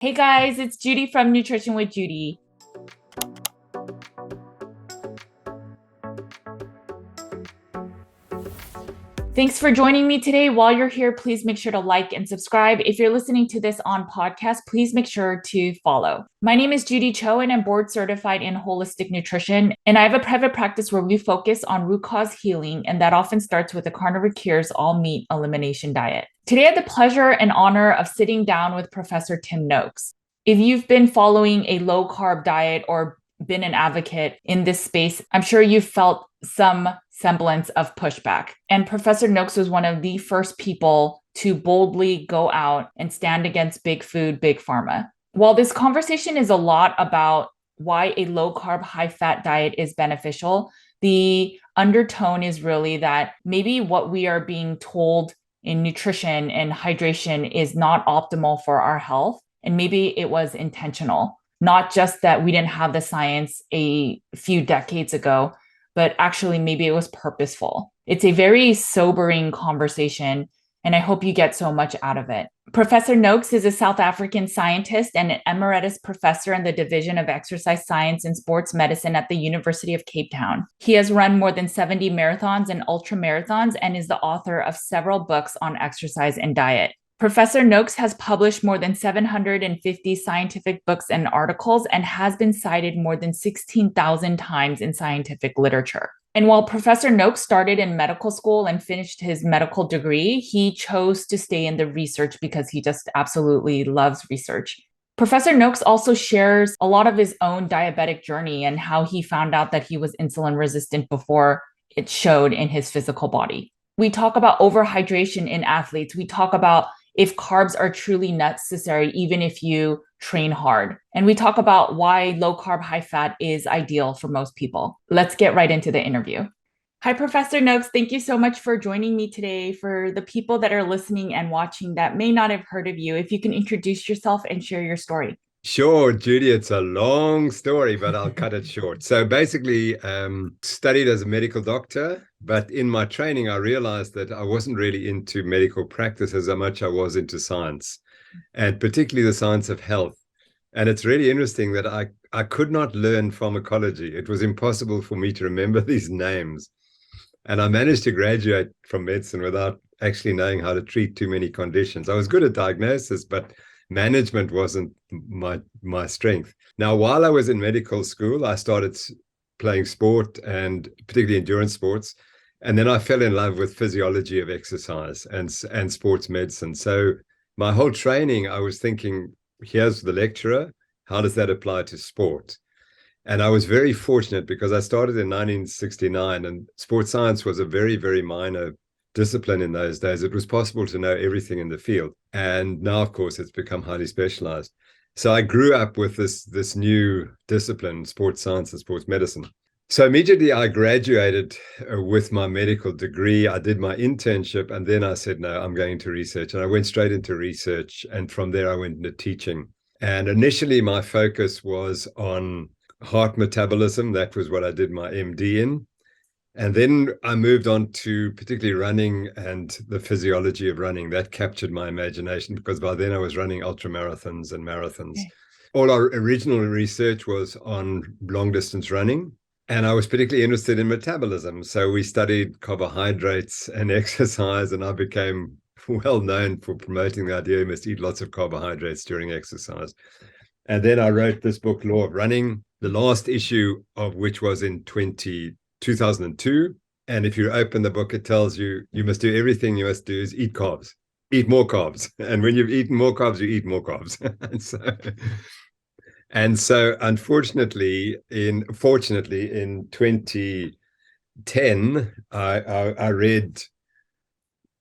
Hey guys, it's Judy from Nutrition with Judy. Thanks for joining me today. While you're here, please make sure to like and subscribe. If you're listening to this on podcast, please make sure to follow. My name is Judy Cho and I'm board certified in holistic nutrition. And I have a private practice where we focus on root cause healing, and that often starts with a Carnivore Cures all meat elimination diet. Today, I had the pleasure and honor of sitting down with Professor Tim Noakes. If you've been following a low carb diet or been an advocate in this space, I'm sure you've felt some semblance of pushback. And Professor Noakes was one of the first people to boldly go out and stand against big food, big pharma. While this conversation is a lot about why a low carb, high fat diet is beneficial, the undertone is really that maybe what we are being told in nutrition and hydration is not optimal for our health. And maybe it was intentional, not just that we didn't have the science a few decades ago, but actually maybe it was purposeful. It's a very sobering conversation, and I hope you get so much out of it. Professor Noakes is a South African scientist and an emeritus professor in the Division of Exercise Science and Sports Medicine at the University of Cape Town. He has run more than 70 marathons and ultra marathons and is the author of several books on exercise and diet. Professor Noakes has published more than 750 scientific books and articles and has been cited more than 16,000 times in scientific literature. And while Professor Noakes started in medical school and finished his medical degree, he chose to stay in the research because he just absolutely loves research. Professor Noakes also shares a lot of his own diabetic journey and how he found out that he was insulin resistant before it showed in his physical body. We talk about overhydration in athletes. We talk about if carbs are truly necessary, even if you train hard. And we talk about why low carb, high fat is ideal for most people. Let's get right into the interview. Hi, Professor Noakes. Thank you so much for joining me today. For the people that are listening and watching that may not have heard of you, if you can introduce yourself and share your story. Sure, Judy, it's a long story, but I'll cut it short. So basically, studied as a medical doctor, but in my training, I realized that I wasn't really into medical practice as much I was into science, and particularly the science of health. And it's really interesting that I could not learn pharmacology. It was impossible for me to remember these names. And I managed to graduate from medicine without actually knowing how to treat too many conditions. I was good at diagnosis, but management wasn't my strength. Now, while I was in medical school, I started playing sport, and particularly endurance sports. And then I fell in love with physiology of exercise and sports medicine. So my whole training, I was thinking, here's the lecturer. How does that apply to sport? And I was very fortunate because I started in 1969, and sports science was a very, very minor discipline in those days. It was possible to know everything in the field. And now, of course, it's become highly specialized. So I grew up with this new discipline, sports science and sports medicine. So immediately I graduated with my medical degree. I did my internship, and then I said, no, I'm going into research. And I went straight into research. And from there, I went into teaching. And initially, my focus was on heart metabolism. That was what I did my MD in. And then I moved on to particularly running and the physiology of running. That captured my imagination because by then I was running ultra marathons and marathons. Okay. All our original research was on long distance running, and I was particularly interested in metabolism. So we studied carbohydrates and exercise, and I became well known for promoting the idea you must eat lots of carbohydrates during exercise. And then I wrote this book, Law of Running, the last issue of which was in 2002. And if you open the book, it tells you must do everything you must do is eat carbs, eat more carbs. And when you've eaten more carbs, you eat more carbs. and so unfortunately, fortunately, in 2010, I read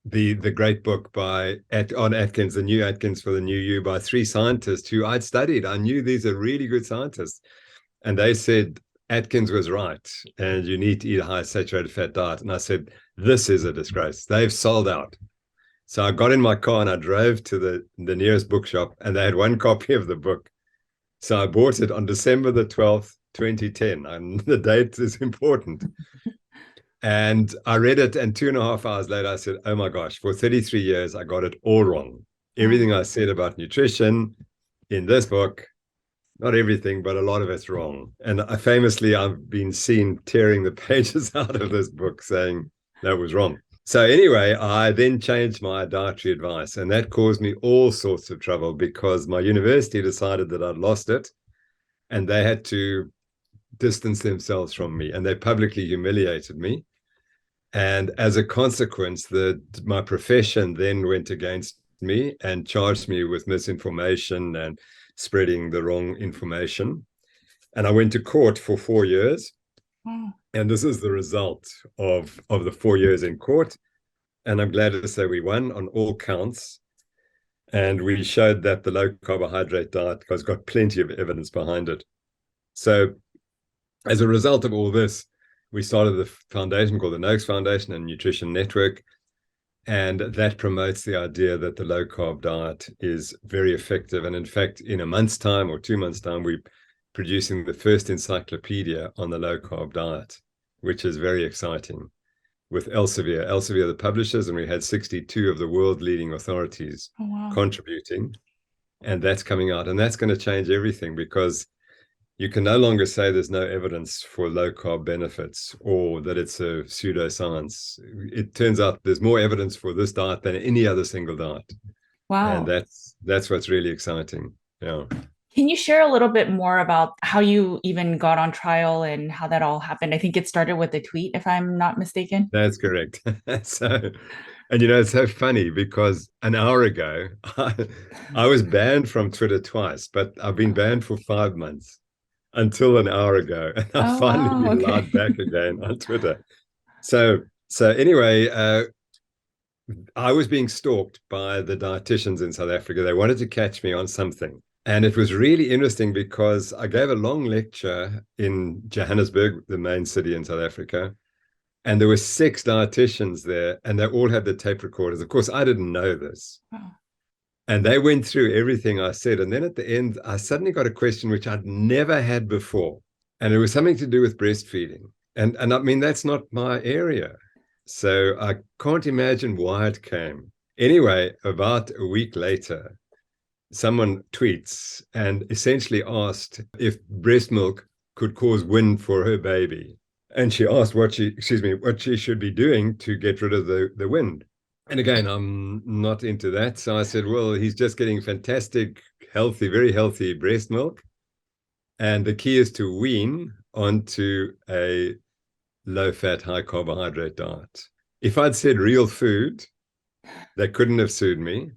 the great book on Atkins, the New Atkins for the New You, by three scientists who I'd studied. I knew these are really good scientists. And they said, Atkins was right, and you need to eat a high saturated fat diet. And I said, this is a disgrace. They've sold out. So I got in my car and I drove to the nearest bookshop, and they had one copy of the book. So I bought it on December the 12th, 2010. And the date is important. And I read it, and 2.5 hours later, I said, oh my gosh, for 33 years, I got it all wrong. Everything I said about nutrition, in this book, not everything, but a lot of it's wrong. And famously, I've been seen tearing the pages out of this book saying that was wrong. So anyway, I then changed my dietary advice, and that caused me all sorts of trouble because my university decided that I'd lost it, and they had to distance themselves from me, and they publicly humiliated me. And as a consequence, my profession then went against me and charged me with misinformation and spreading the wrong information. And I went to court for 4 years. Wow. And this is the result of the 4 years in court. And I'm glad to say we won on all counts. And we showed that the low carbohydrate diet has got plenty of evidence behind it. So as a result of all this, we started the foundation called the Noakes Foundation and Nutrition Network. And that promotes the idea that the low carb diet is very effective. And in fact, in a month's time or 2 months' time, we're producing the first encyclopedia on the low carb diet, which is very exciting, with Elsevier, the publishers, and we had 62 of the world leading authorities contributing. And that's coming out. And that's going to change everything because you can no longer say there's no evidence for low carb benefits or that it's a pseudoscience. It turns out there's more evidence for this diet than any other single diet. Wow. And that's what's really exciting. Yeah. Can you share a little bit more about how you even got on trial and how that all happened? I think it started with a tweet, if I'm not mistaken. That's correct. And it's so funny because an hour ago, I was banned from Twitter twice, but I've been banned for 5 months. Until an hour ago, and I finally been allowed back again on Twitter. So anyway, I was being stalked by the dietitians in South Africa. They wanted to catch me on something, and it was really interesting because I gave a long lecture in Johannesburg, the main city in South Africa, and there were 6 dietitians there, and they all had the tape recorders. Of course, I didn't know this. Oh. And they went through everything I said. And then at the end, I suddenly got a question which I'd never had before. And it was something to do with breastfeeding. And I mean, that's not my area. So I can't imagine why it came. Anyway, about a week later, someone tweets and essentially asked if breast milk could cause wind for her baby. And she asked what she should be doing to get rid of the wind. And again, I'm not into that. So I said, well, he's just getting fantastic, healthy, very healthy breast milk. And the key is to wean onto a low-fat, high-carbohydrate diet. If I'd said real food, they couldn't have sued me.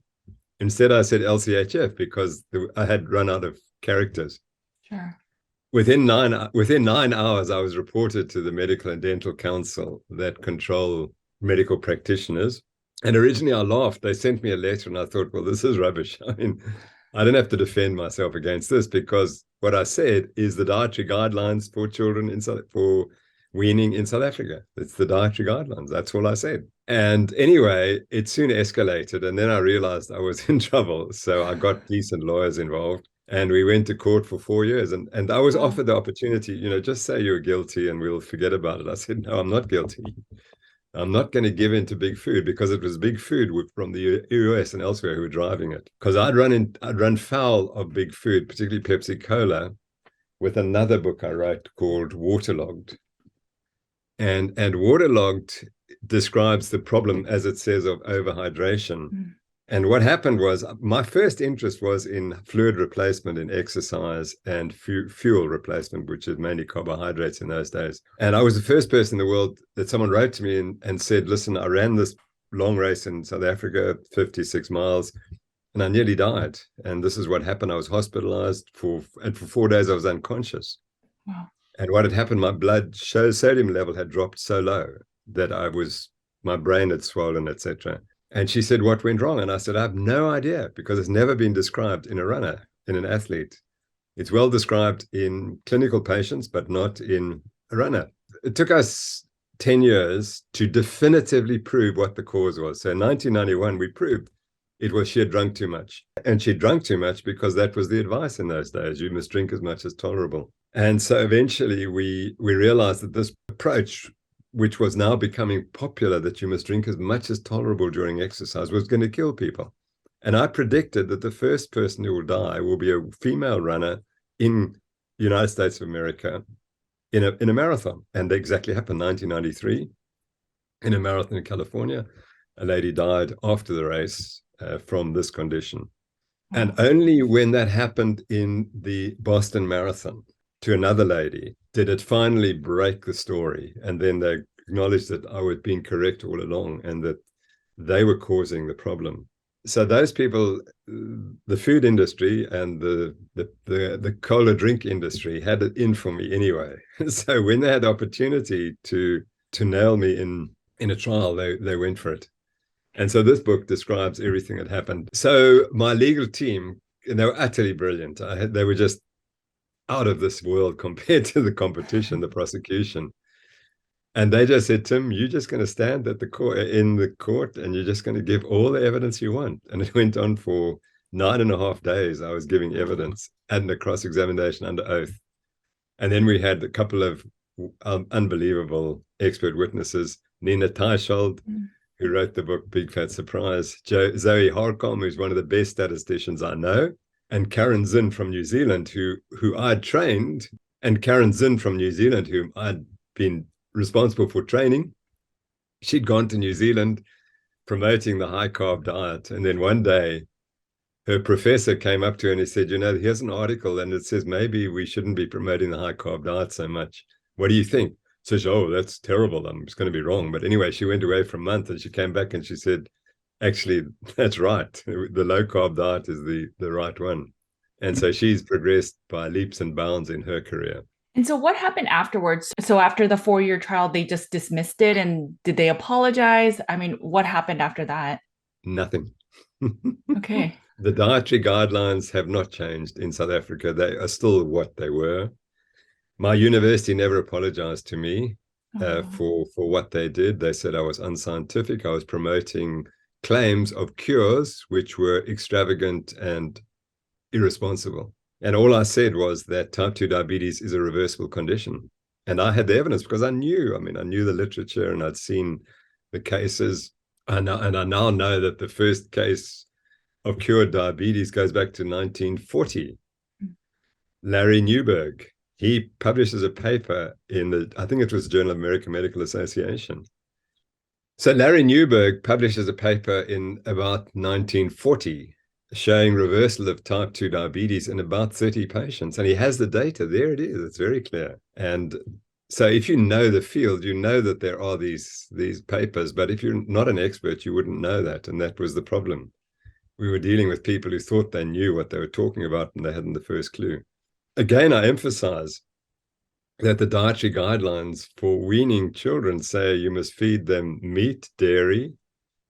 Instead, I said LCHF because I had run out of characters. Sure. Within 9 hours, I was reported to the Medical and Dental Council that control medical practitioners. And originally I laughed. They sent me a letter and I thought, well, this is rubbish. I mean, I don't have to defend myself against this because what I said is the dietary guidelines for children for weaning in South Africa. It's the dietary guidelines. That's all I said. And anyway, it soon escalated. And then I realized I was in trouble. So I got decent lawyers involved and we went to court for 4 years. And I was offered the opportunity, just say you're guilty and we'll forget about it. I said, no, I'm not guilty. I'm not going to give in to big food because it was big food from the US and elsewhere who were driving it. Because I'd run foul of big food, particularly Pepsi Cola, with another book I wrote called Waterlogged. And Waterlogged describes the problem, as it says, of overhydration. Mm. And what happened was my first interest was in fluid replacement in exercise and fuel replacement, which is mainly carbohydrates in those days. And I was the first person in the world that someone wrote to me and said, listen, I ran this long race in South Africa, 56 miles, and I nearly died. And this is what happened. I was hospitalized for 4 days, I was unconscious. Wow. And what had happened, my blood sodium level had dropped so low that my brain had swollen, etc. And she said, what went wrong? And I said, I have no idea because it's never been described in a runner, in an athlete. It's well described in clinical patients, but not in a runner. It took us 10 years to definitively prove what the cause was. So in 1991, we proved it was she had drunk too much. And she drank too much because that was the advice in those days. You must drink as much as tolerable. And so eventually we realized that this approach, which was now becoming popular, that you must drink as much as tolerable during exercise, was going to kill people. And I predicted that the first person who will die will be a female runner in the United States of America in a marathon. And that exactly happened. 1993, in a marathon in California, a lady died after the race from this condition. And only when that happened in the Boston Marathon to another lady did it finally break the story. And then they acknowledged that I was being correct all along and that they were causing the problem. So those people, the food industry and the cola drink industry had it in for me anyway. So when they had the opportunity to nail me in a trial, they went for it. And so this book describes everything that happened. So my legal team, and they were utterly brilliant. They were just out of this world compared to the competition, the prosecution. And they just said, Tim, you're just going to stand at in the court and you're just going to give all the evidence you want. And it went on for 9.5 days. I was giving evidence and a cross-examination under oath. And then we had a couple of unbelievable expert witnesses, Nina Teichold, who wrote the book Big Fat Surprise, Zoe Harcom, who's one of the best statisticians I know, and Karen Zinn from New Zealand, who I'd trained, and Karen Zinn from New Zealand, whom I'd been responsible for training. She'd gone to New Zealand promoting the high carb diet. And then one day her professor came up to her and he said, here's an article and it says maybe we shouldn't be promoting the high carb diet so much. What do you think? So she said, oh, that's terrible. I'm just going to be wrong. But anyway, she went away for a month and she came back and she said, actually, that's right. The low carb diet is the right one. And so she's progressed by leaps and bounds in her career. And so what happened afterwards? So after the 4-year trial, they just dismissed it, and did they apologize? I mean, what happened after that? Nothing. Okay. The dietary guidelines have not changed in South Africa. They are still what they were. My university never apologized to me for what they did. They said I was unscientific. I was promoting claims of cures which were extravagant and irresponsible. And all I said was that type 2 diabetes is a reversible condition. And I had the evidence because I knew the literature and I'd seen the cases. And I now know that the first case of cured diabetes goes back to 1940. Larry Newberg, he publishes a paper I think it was Journal of American Medical Association. So Larry Newberg publishes a paper in about 1940 showing reversal of type 2 diabetes in about 30 patients. And he has the data. There it is. It's very clear. And so if you know the field, you know that there are these papers. But if you're not an expert, you wouldn't know that. And that was the problem. We were dealing with people who thought they knew what they were talking about and they hadn't the first clue. Again, I emphasize that the dietary guidelines for weaning children say you must feed them meat, dairy,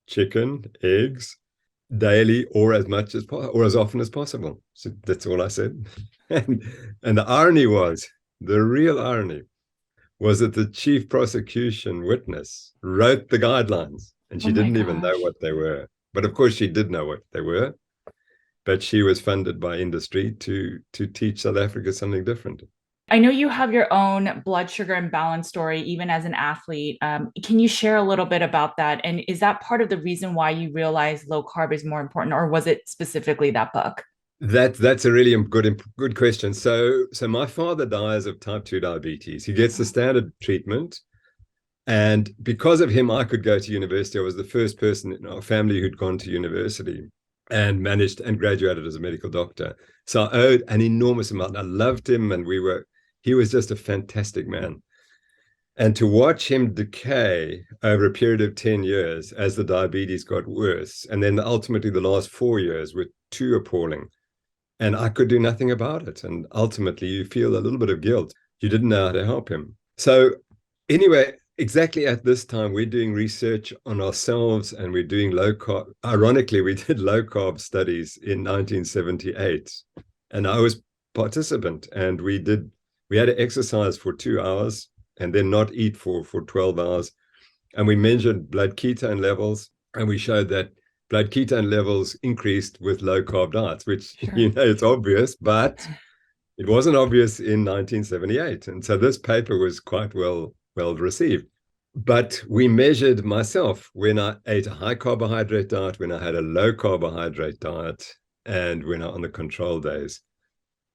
chicken, eggs, daily or as much as or as often as possible. So that's all I said. And the real irony was that the chief prosecution witness wrote the guidelines and she didn't even know what they were. But of course she did know what they were, but she was funded by industry to teach South Africa something different. I know you have your own blood sugar imbalance story, even as an athlete. Can you share a little bit about that? And is that part of the reason why you realized low carb is more important, or was it specifically that book? That's a really good question. So my father dies of type 2 diabetes. He gets the standard treatment. And because of him, I could go to university. I was the first person in our family who'd gone to university and managed and graduated as a medical doctor. So I owed an enormous amount. I loved him and he was just a fantastic man. And to watch him decay over a period of 10 years as the diabetes got worse, and then ultimately the last 4 years were too appalling. And I could do nothing about it. And ultimately you feel a little bit of guilt. You didn't know how to help him. So anyway, exactly at this time, we're doing research on ourselves and we're doing low carb. Ironically, we did low carb studies in 1978. And I was participant and we had to exercise for 2 hours and then not eat for 12 hours. And we measured blood ketone levels and we showed that blood ketone levels increased with low carb diets, which, it's obvious, but it wasn't obvious in 1978. And so this paper was quite well received. But we measured myself when I ate a high carbohydrate diet, when I had a low carbohydrate diet, and when I on the control days.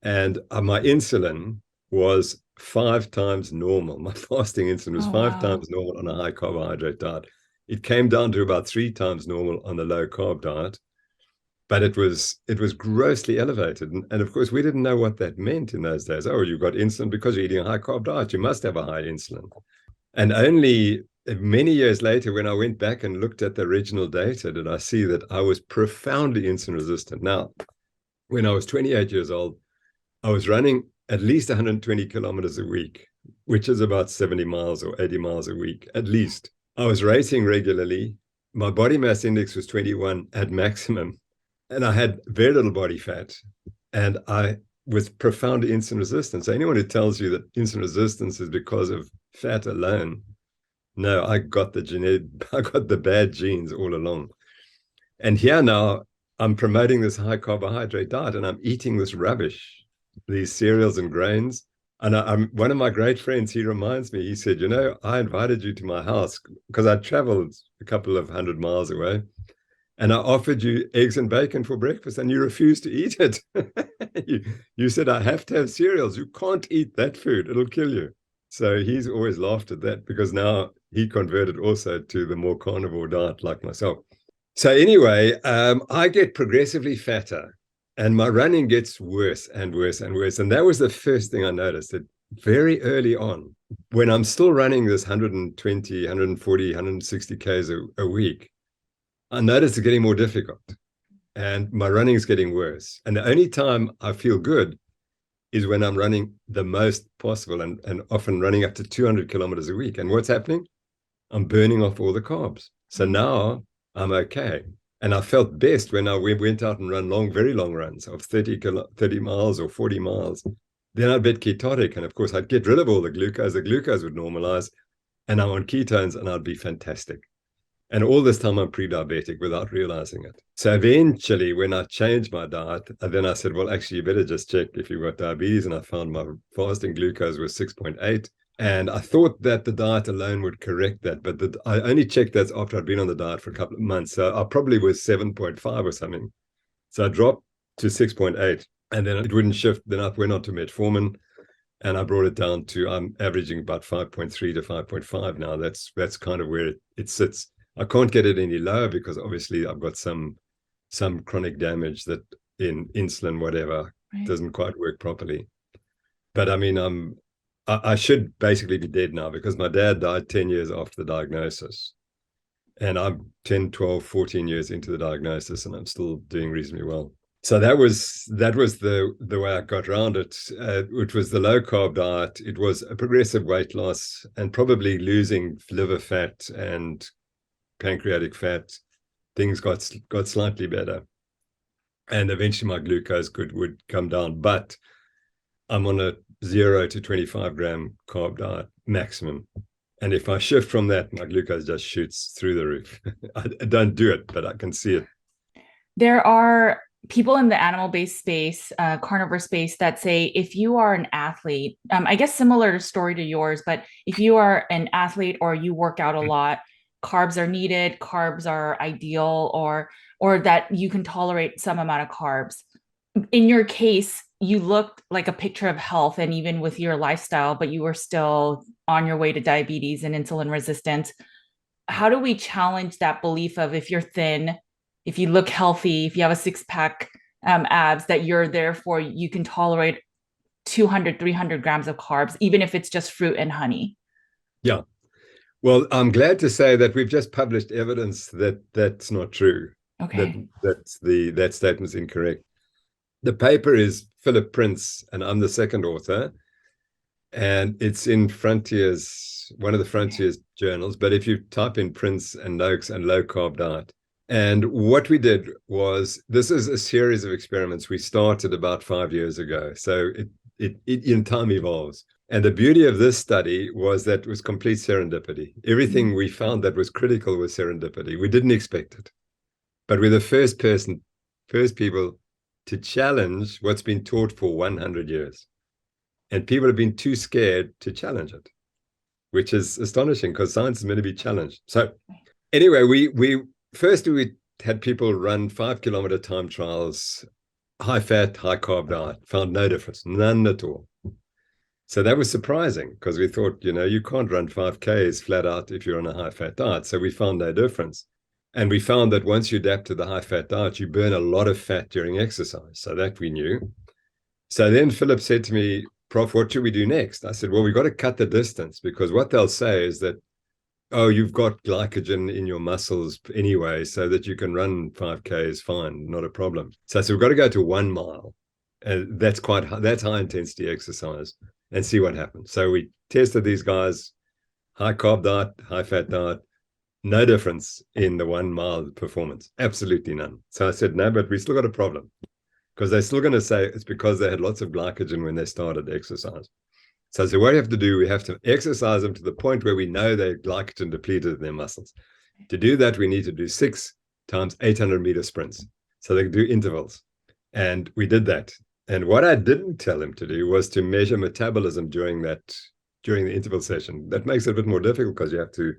And my insulin was 5 times normal. My fasting insulin was Oh, five wow. times normal on a high carbohydrate diet. It came down to about 3 times normal on the low carb diet, but it was grossly elevated. And of course, we didn't know what that meant in those days. Oh, you got insulin because you're eating a high carb diet. You must have a high insulin. And only many years later, when I went back and looked at the original data, did I see that I was profoundly insulin resistant. Now, when I was 28 years old, I was running at least 120 kilometers a week, which is about 70 miles or 80 miles a week, at least. I was racing regularly. My body mass index was 21 at maximum, and I had very little body fat. And I was profoundly insulin resistant. So anyone who tells you that insulin resistance is because of fat alone, no, I got the bad genes all along. And here now, I'm promoting this high carbohydrate diet, and I'm eating this rubbish, these cereals and grains. And I'm one of my great friends. He reminds me. He said, I invited you to my house because I traveled a couple of 100 miles away, and I offered you eggs and bacon for breakfast, and you refused to eat it. you said I have to have cereals. You can't eat that food; it'll kill you. So he's always laughed at that because now he converted also to the more carnivore diet like myself. So anyway, I get progressively fatter, and my running gets worse and worse and worse. And that was the first thing I noticed, that very early on, when I'm still running this 120, 140, 160 Ks a week, I noticed it's getting more difficult, and my running is getting worse. And the only time I feel good is when I'm running the most possible, and often running up to 200 kilometers a week. And what's happening? I'm burning off all the carbs. So now I'm okay. And I felt best when we went out and run very long runs of 30 miles or 40 miles. Then I'd get ketotic. And of course, I'd get rid of all the glucose. The glucose would normalize. And I'm on ketones, and I'd be fantastic. And all this time, I'm pre-diabetic without realizing it. So eventually, when I changed my diet, then I said, well, actually, you better just check if you've got diabetes. And I found my fasting glucose was 6.8. And I thought that the diet alone would correct that. But I only checked that after I'd been on the diet for a couple of months. So I probably was 7.5 or something. So I dropped to 6.8. And then it wouldn't shift. Then I went on to metformin, and I brought it down to, I'm averaging about 5.3 to 5.5 now. That's kind of where it sits. I can't get it any lower because obviously I've got some chronic damage that in insulin, whatever, doesn't quite work properly. But I mean, I should basically be dead now because my dad died 10 years after the diagnosis. And I'm 10, 12, 14 years into the diagnosis, and I'm still doing reasonably well. So that was the way I got around it, which was the low carb diet. It was a progressive weight loss and probably losing liver fat and pancreatic fat. Things got slightly better, and eventually my glucose would come down. But I'm on a 0 to 25 gram carb diet maximum, and if I shift from that, my glucose just shoots through the roof. I don't do it, but I can see it. There are people in the animal-based space, carnivore space, that say if you are an athlete, I guess similar story to yours, but if you are an athlete or you work out a lot, carbs are needed, carbs are ideal, or that you can tolerate some amount of carbs. In your case, you looked like a picture of health, and even with your lifestyle, but you were still on your way to diabetes and insulin resistance. How do we challenge that belief of if you're thin, if you look healthy, if you have a six-pack abs, that you're therefore you can tolerate 200, 300 grams of carbs, even if it's just fruit and honey? Yeah. Well, I'm glad to say that we've just published evidence that that's not true. Okay. That statement's incorrect. The paper is Philip Prince, and I'm the second author, and it's in Frontiers, one of the Frontiers journals. But if you type in Prince and Noakes and low carb diet, and what we did was, this is a series of experiments we started about 5 years ago. So it in time evolves. And the beauty of this study was that it was complete serendipity. Everything we found that was critical was serendipity. We didn't expect it. But we're the first people to challenge what's been taught for 100 years. And people have been too scared to challenge it. which is astonishing because science is meant to be challenged. So anyway, we had people run 5 kilometer time trials, high fat, high carb diet, found no difference, none at all. So that was surprising because we thought, you can't run 5Ks flat out if you're on a high fat diet. So we found no difference. And we found that once you adapt to the high fat diet, you burn a lot of fat during exercise. So that we knew. So then Philip said to me, Prof, what should we do next? I said, well, we've got to cut the distance, because what they'll say is that, oh, you've got glycogen in your muscles anyway, so that you can run 5Ks fine, not a problem. So we've got to go to 1 mile. And that's high intensity exercise, and see what happens. So we tested these guys, high carb diet, high fat diet, no difference in the 1 mile performance, absolutely none. So I said, no, but we still got a problem, because they're still going to say it's because they had lots of glycogen when they started exercise. So I said, what do you have to do? We have to exercise them to the point where we know they're glycogen depleted in their muscles. To do that, we need to do 6 times 800-meter sprints. So they can do intervals. And we did that. And what I didn't tell him to do was to measure metabolism during the interval session. That makes it a bit more difficult, because you have to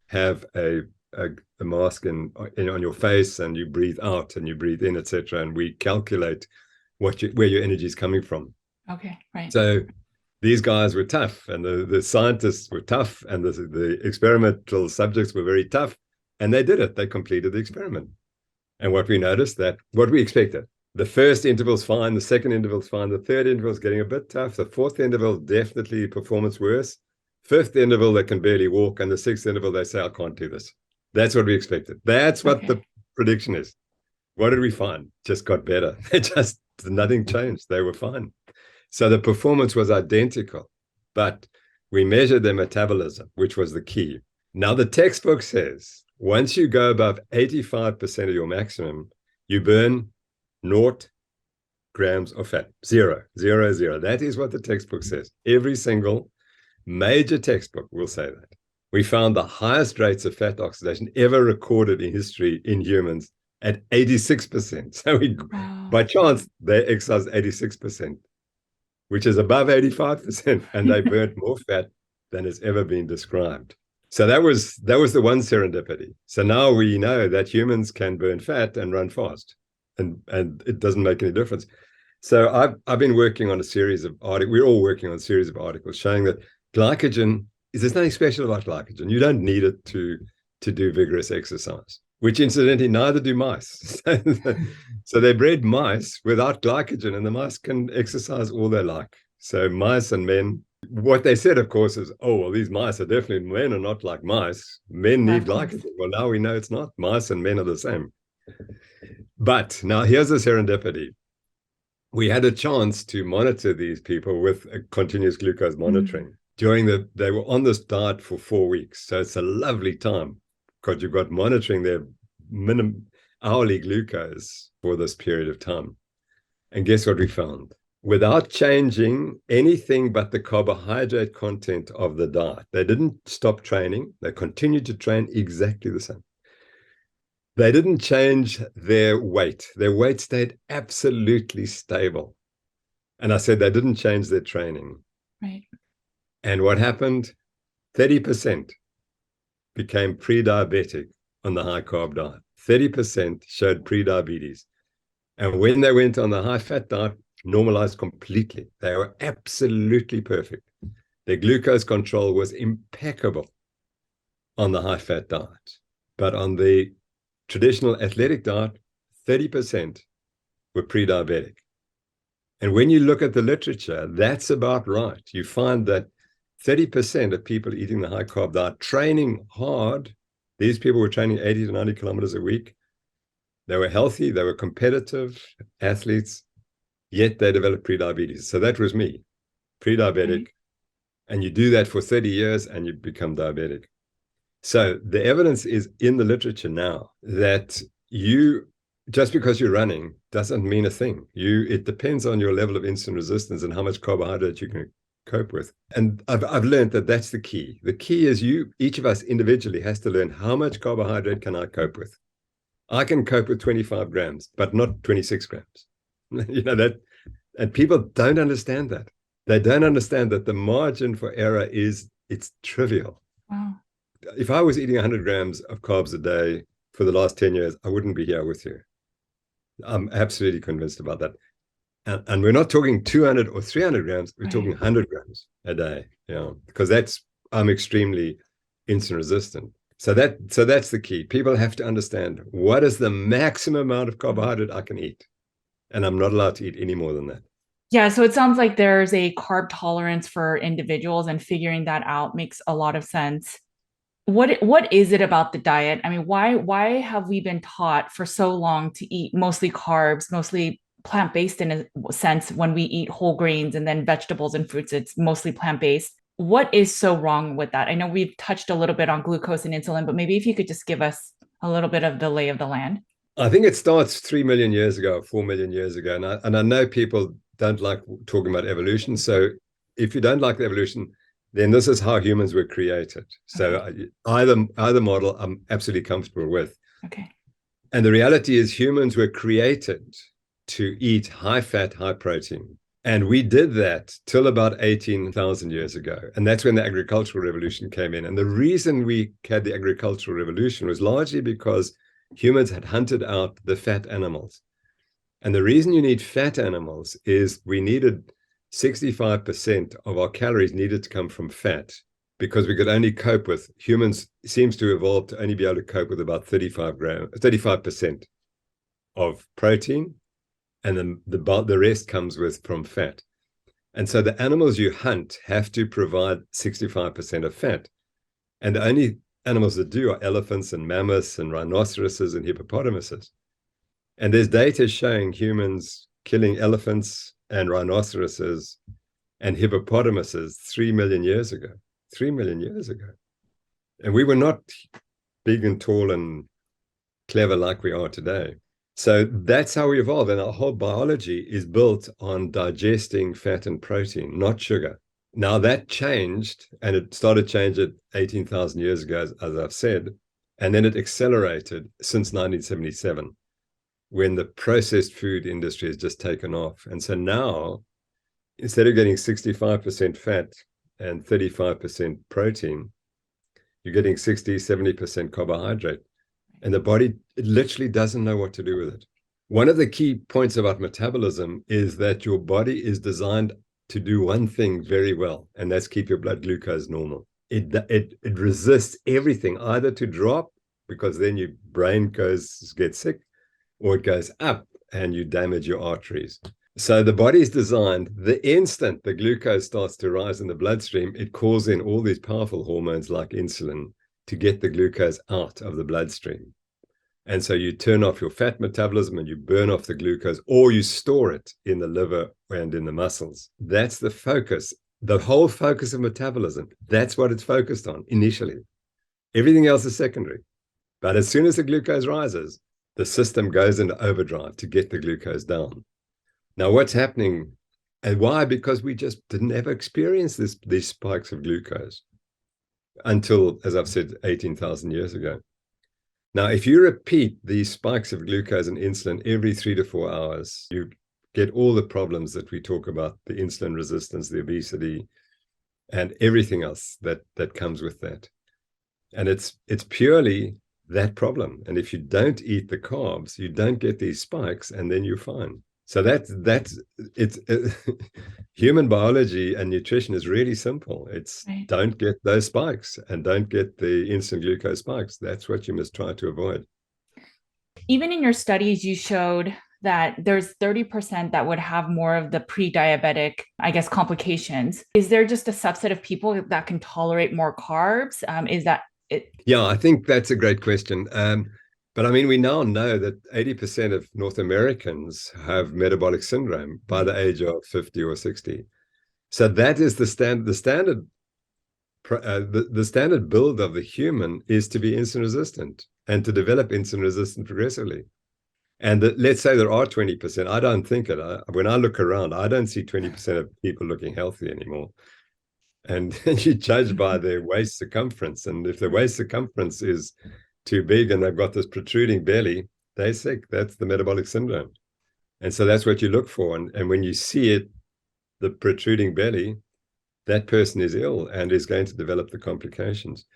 have a mask on your face, and you breathe out and you breathe in, etc. And we calculate where your energy is coming from. Okay, right. So these guys were tough, and the scientists were tough, and the experimental subjects were very tough, and they did it. They completed the experiment. And what we noticed, what we expected. The first interval's fine, the second interval's fine, the third interval's getting a bit tough, the fourth interval, definitely performance worse. Fifth interval, they can barely walk, and the sixth interval, they say, I can't do this. That's what we expected. That's what the prediction is. What did we find? Just got better. Nothing changed. They were fine. So the performance was identical, but we measured their metabolism, which was the key. Now, the textbook says, once you go above 85% of your maximum, you burn 0 grams of fat. 0, 0, 0. That is what the textbook says. Every single major textbook will say that. We found the highest rates of fat oxidation ever recorded in history in humans at 86%. So by chance, they exercised 86%, which is above 85%, and they burnt more fat than has ever been described. So that was the one serendipity. So now we know that humans can burn fat and run fast. And it doesn't make any difference. So I've been working on a series of articles. We're all working on a series of articles showing that glycogen there's nothing special about glycogen. You don't need it to do vigorous exercise, which incidentally neither do mice. So they bred mice without glycogen, and the mice can exercise all they like. So mice and men, what they said, of course, is, oh, well, these mice are definitely, men are not like mice. Men need glycogen. Well, now we know it's not. Mice and men are the same. But now here's the serendipity. We had a chance to monitor these people with a continuous glucose monitoring. They were on this diet for 4 weeks. So it's a lovely time, because you've got monitoring their minimum hourly glucose for this period of time. And guess what we found? Without changing anything but the carbohydrate content of the diet, they didn't stop training. They continued to train exactly the same. They didn't change their weight. Their weight stayed absolutely stable. And I said they didn't change their training. Right. And what happened? 30% became pre-diabetic on the high carb diet. 30% showed pre-diabetes. And when they went on the high fat diet, normalized completely. They were absolutely perfect. Their glucose control was impeccable on the high fat diet. But on the traditional athletic diet, 30% were pre-diabetic. And when you look at the literature, that's about right. You find that 30% of people eating the high carb diet, training hard, these people were training 80 to 90 kilometers a week. They were healthy, they were competitive athletes, yet they developed pre-diabetes. So that was me, pre-diabetic. And you do that for 30 years and you become diabetic. So the evidence is in the literature now that just because you're running doesn't mean a thing. It depends on your level of insulin resistance and how much carbohydrate you can cope with. And I've learned that that's the key. The key is each of us individually has to learn, how much carbohydrate can I cope with? I can cope with 25 grams, but not 26 grams. And people don't understand that. They don't understand that the margin for error is It's trivial. Wow. If I was eating 100 grams of carbs a day for the last 10 years, I wouldn't be here with you. I'm absolutely convinced about that. And we're not talking 200 or 300 grams, we're talking 100 grams a day, because I'm extremely insulin resistant. So that's the key. People have to understand, what is the maximum amount of carbohydrate I can eat? And I'm not allowed to eat any more than that. Yeah, so it sounds like there's a carb tolerance for individuals, and figuring that out makes a lot of sense. What is it about the diet? I mean, why have we been taught for so long to eat mostly carbs, mostly plant-based in a sense, when we eat whole grains and then vegetables and fruits, it's mostly plant-based. What is so wrong with that? I know we've touched a little bit on glucose and insulin, but maybe if you could just give us a little bit of the lay of the land. I think it starts 3 million years ago, 4 million years ago. And I know people don't like talking about evolution. So if you don't like the evolution, then this is how humans were created. So okay. either model I'm absolutely comfortable with. Okay. And the reality is humans were created to eat high fat, high protein. And we did that till about 18,000 years ago. And that's when the agricultural revolution came in. And the reason we had the agricultural revolution was largely because humans had hunted out the fat animals. And the reason you need fat animals is we needed 65% of our calories needed to come from fat, because we could only cope with, humans seems to evolve to only be able to cope with about 35% of protein, and then the rest comes from fat. And so the animals you hunt have to provide 65% of fat. And the only animals that do are elephants and mammoths and rhinoceroses and hippopotamuses. And there's data showing humans killing elephants and rhinoceroses and hippopotamuses 3 million years ago. 3 million years ago. And we were not big and tall and clever like we are today. So that's how we evolved. And our whole biology is built on digesting fat and protein, not sugar. Now that changed, and it started changing 18,000 years ago, as I've said, and then it accelerated since 1977, when the processed food industry has just taken off. And so now, instead of getting 65% fat and 35% protein, you're getting 60, 70% carbohydrate. And the body, it literally doesn't know what to do with it. One of the key points about metabolism is that your body is designed to do one thing very well, and that's keep your blood glucose normal. It resists everything, either to drop, because then your brain gets sick, or it goes up and you damage your arteries. So the body is designed, the instant the glucose starts to rise in the bloodstream, it calls in all these powerful hormones like insulin to get the glucose out of the bloodstream. And so you turn off your fat metabolism and you burn off the glucose, or you store it in the liver and in the muscles. That's the focus, the whole focus of metabolism. That's what it's focused on initially. Everything else is secondary. But as soon as the glucose rises, the system goes into overdrive to get the glucose down. Now, what's happening and why? Because we just didn't ever experience these spikes of glucose until, as I've said, 18,000 years ago. Now, if you repeat these spikes of glucose and insulin every 3 to 4 hours, you get all the problems that we talk about, the insulin resistance, the obesity, and everything else that comes with that. And it's purely that problem. And if you don't eat the carbs, you don't get these spikes, and then you're fine. So that's human biology and nutrition is really simple. It's right. Don't get those spikes and don't get the instant glucose spikes. That's what you must try to avoid. Even in your studies, you showed that there's 30% that would have more of the pre-diabetic, I guess, complications. Is there just a subset of people that can tolerate more carbs? Is that it? Yeah, I think that's a great question. But I mean, we now know that 80% of North Americans have metabolic syndrome by the age of 50 or 60. So that is the standard build of the human is to be insulin resistant and to develop insulin resistant progressively. And let's say there are 20%. I don't think it. When I look around, I don't see 20% of people looking healthy anymore. And you judge by their waist circumference. And if the waist circumference is too big and they've got this protruding belly, they're sick. That's the metabolic syndrome. And so that's what you look for. And when you see it, the protruding belly, that person is ill and is going to develop the complications.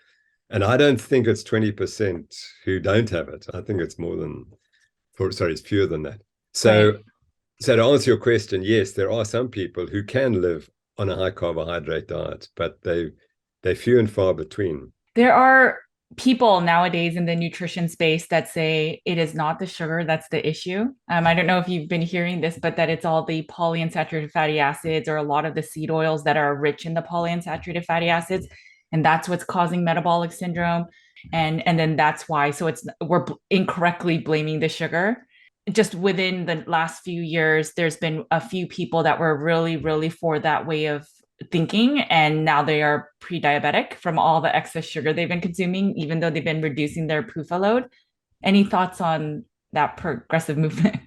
And I don't think it's 20% who don't have it. I think it's it's fewer than that. So, Right. so to answer your question, yes, there are some people who can live on a high carbohydrate diet, but they're few and far between. There are people nowadays in the nutrition space that say it is not the sugar that's the issue. I don't know if you've been hearing this, but that it's all the polyunsaturated fatty acids or a lot of the seed oils that are rich in the polyunsaturated fatty acids, and that's what's causing metabolic syndrome. And then that's why. So we're incorrectly blaming the sugar. Just within the last few years, there's been a few people that were really, really for that way of thinking, and now they are pre-diabetic from all the excess sugar they've been consuming, even though they've been reducing their PUFA load. Any thoughts on that progressive movement?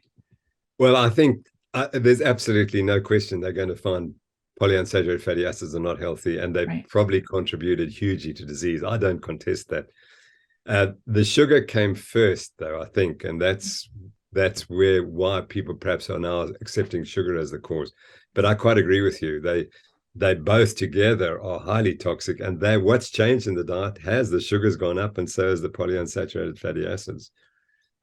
Well, I think there's absolutely no question they're going to find polyunsaturated fatty acids are not healthy, and they've Right. probably contributed hugely to disease. I don't contest that. The sugar came first, though, I think, and that's why people perhaps are now accepting sugar as the cause. But I quite agree with you. They both together are highly toxic, and what's changed in the diet has the sugar's gone up, and so has the polyunsaturated fatty acids.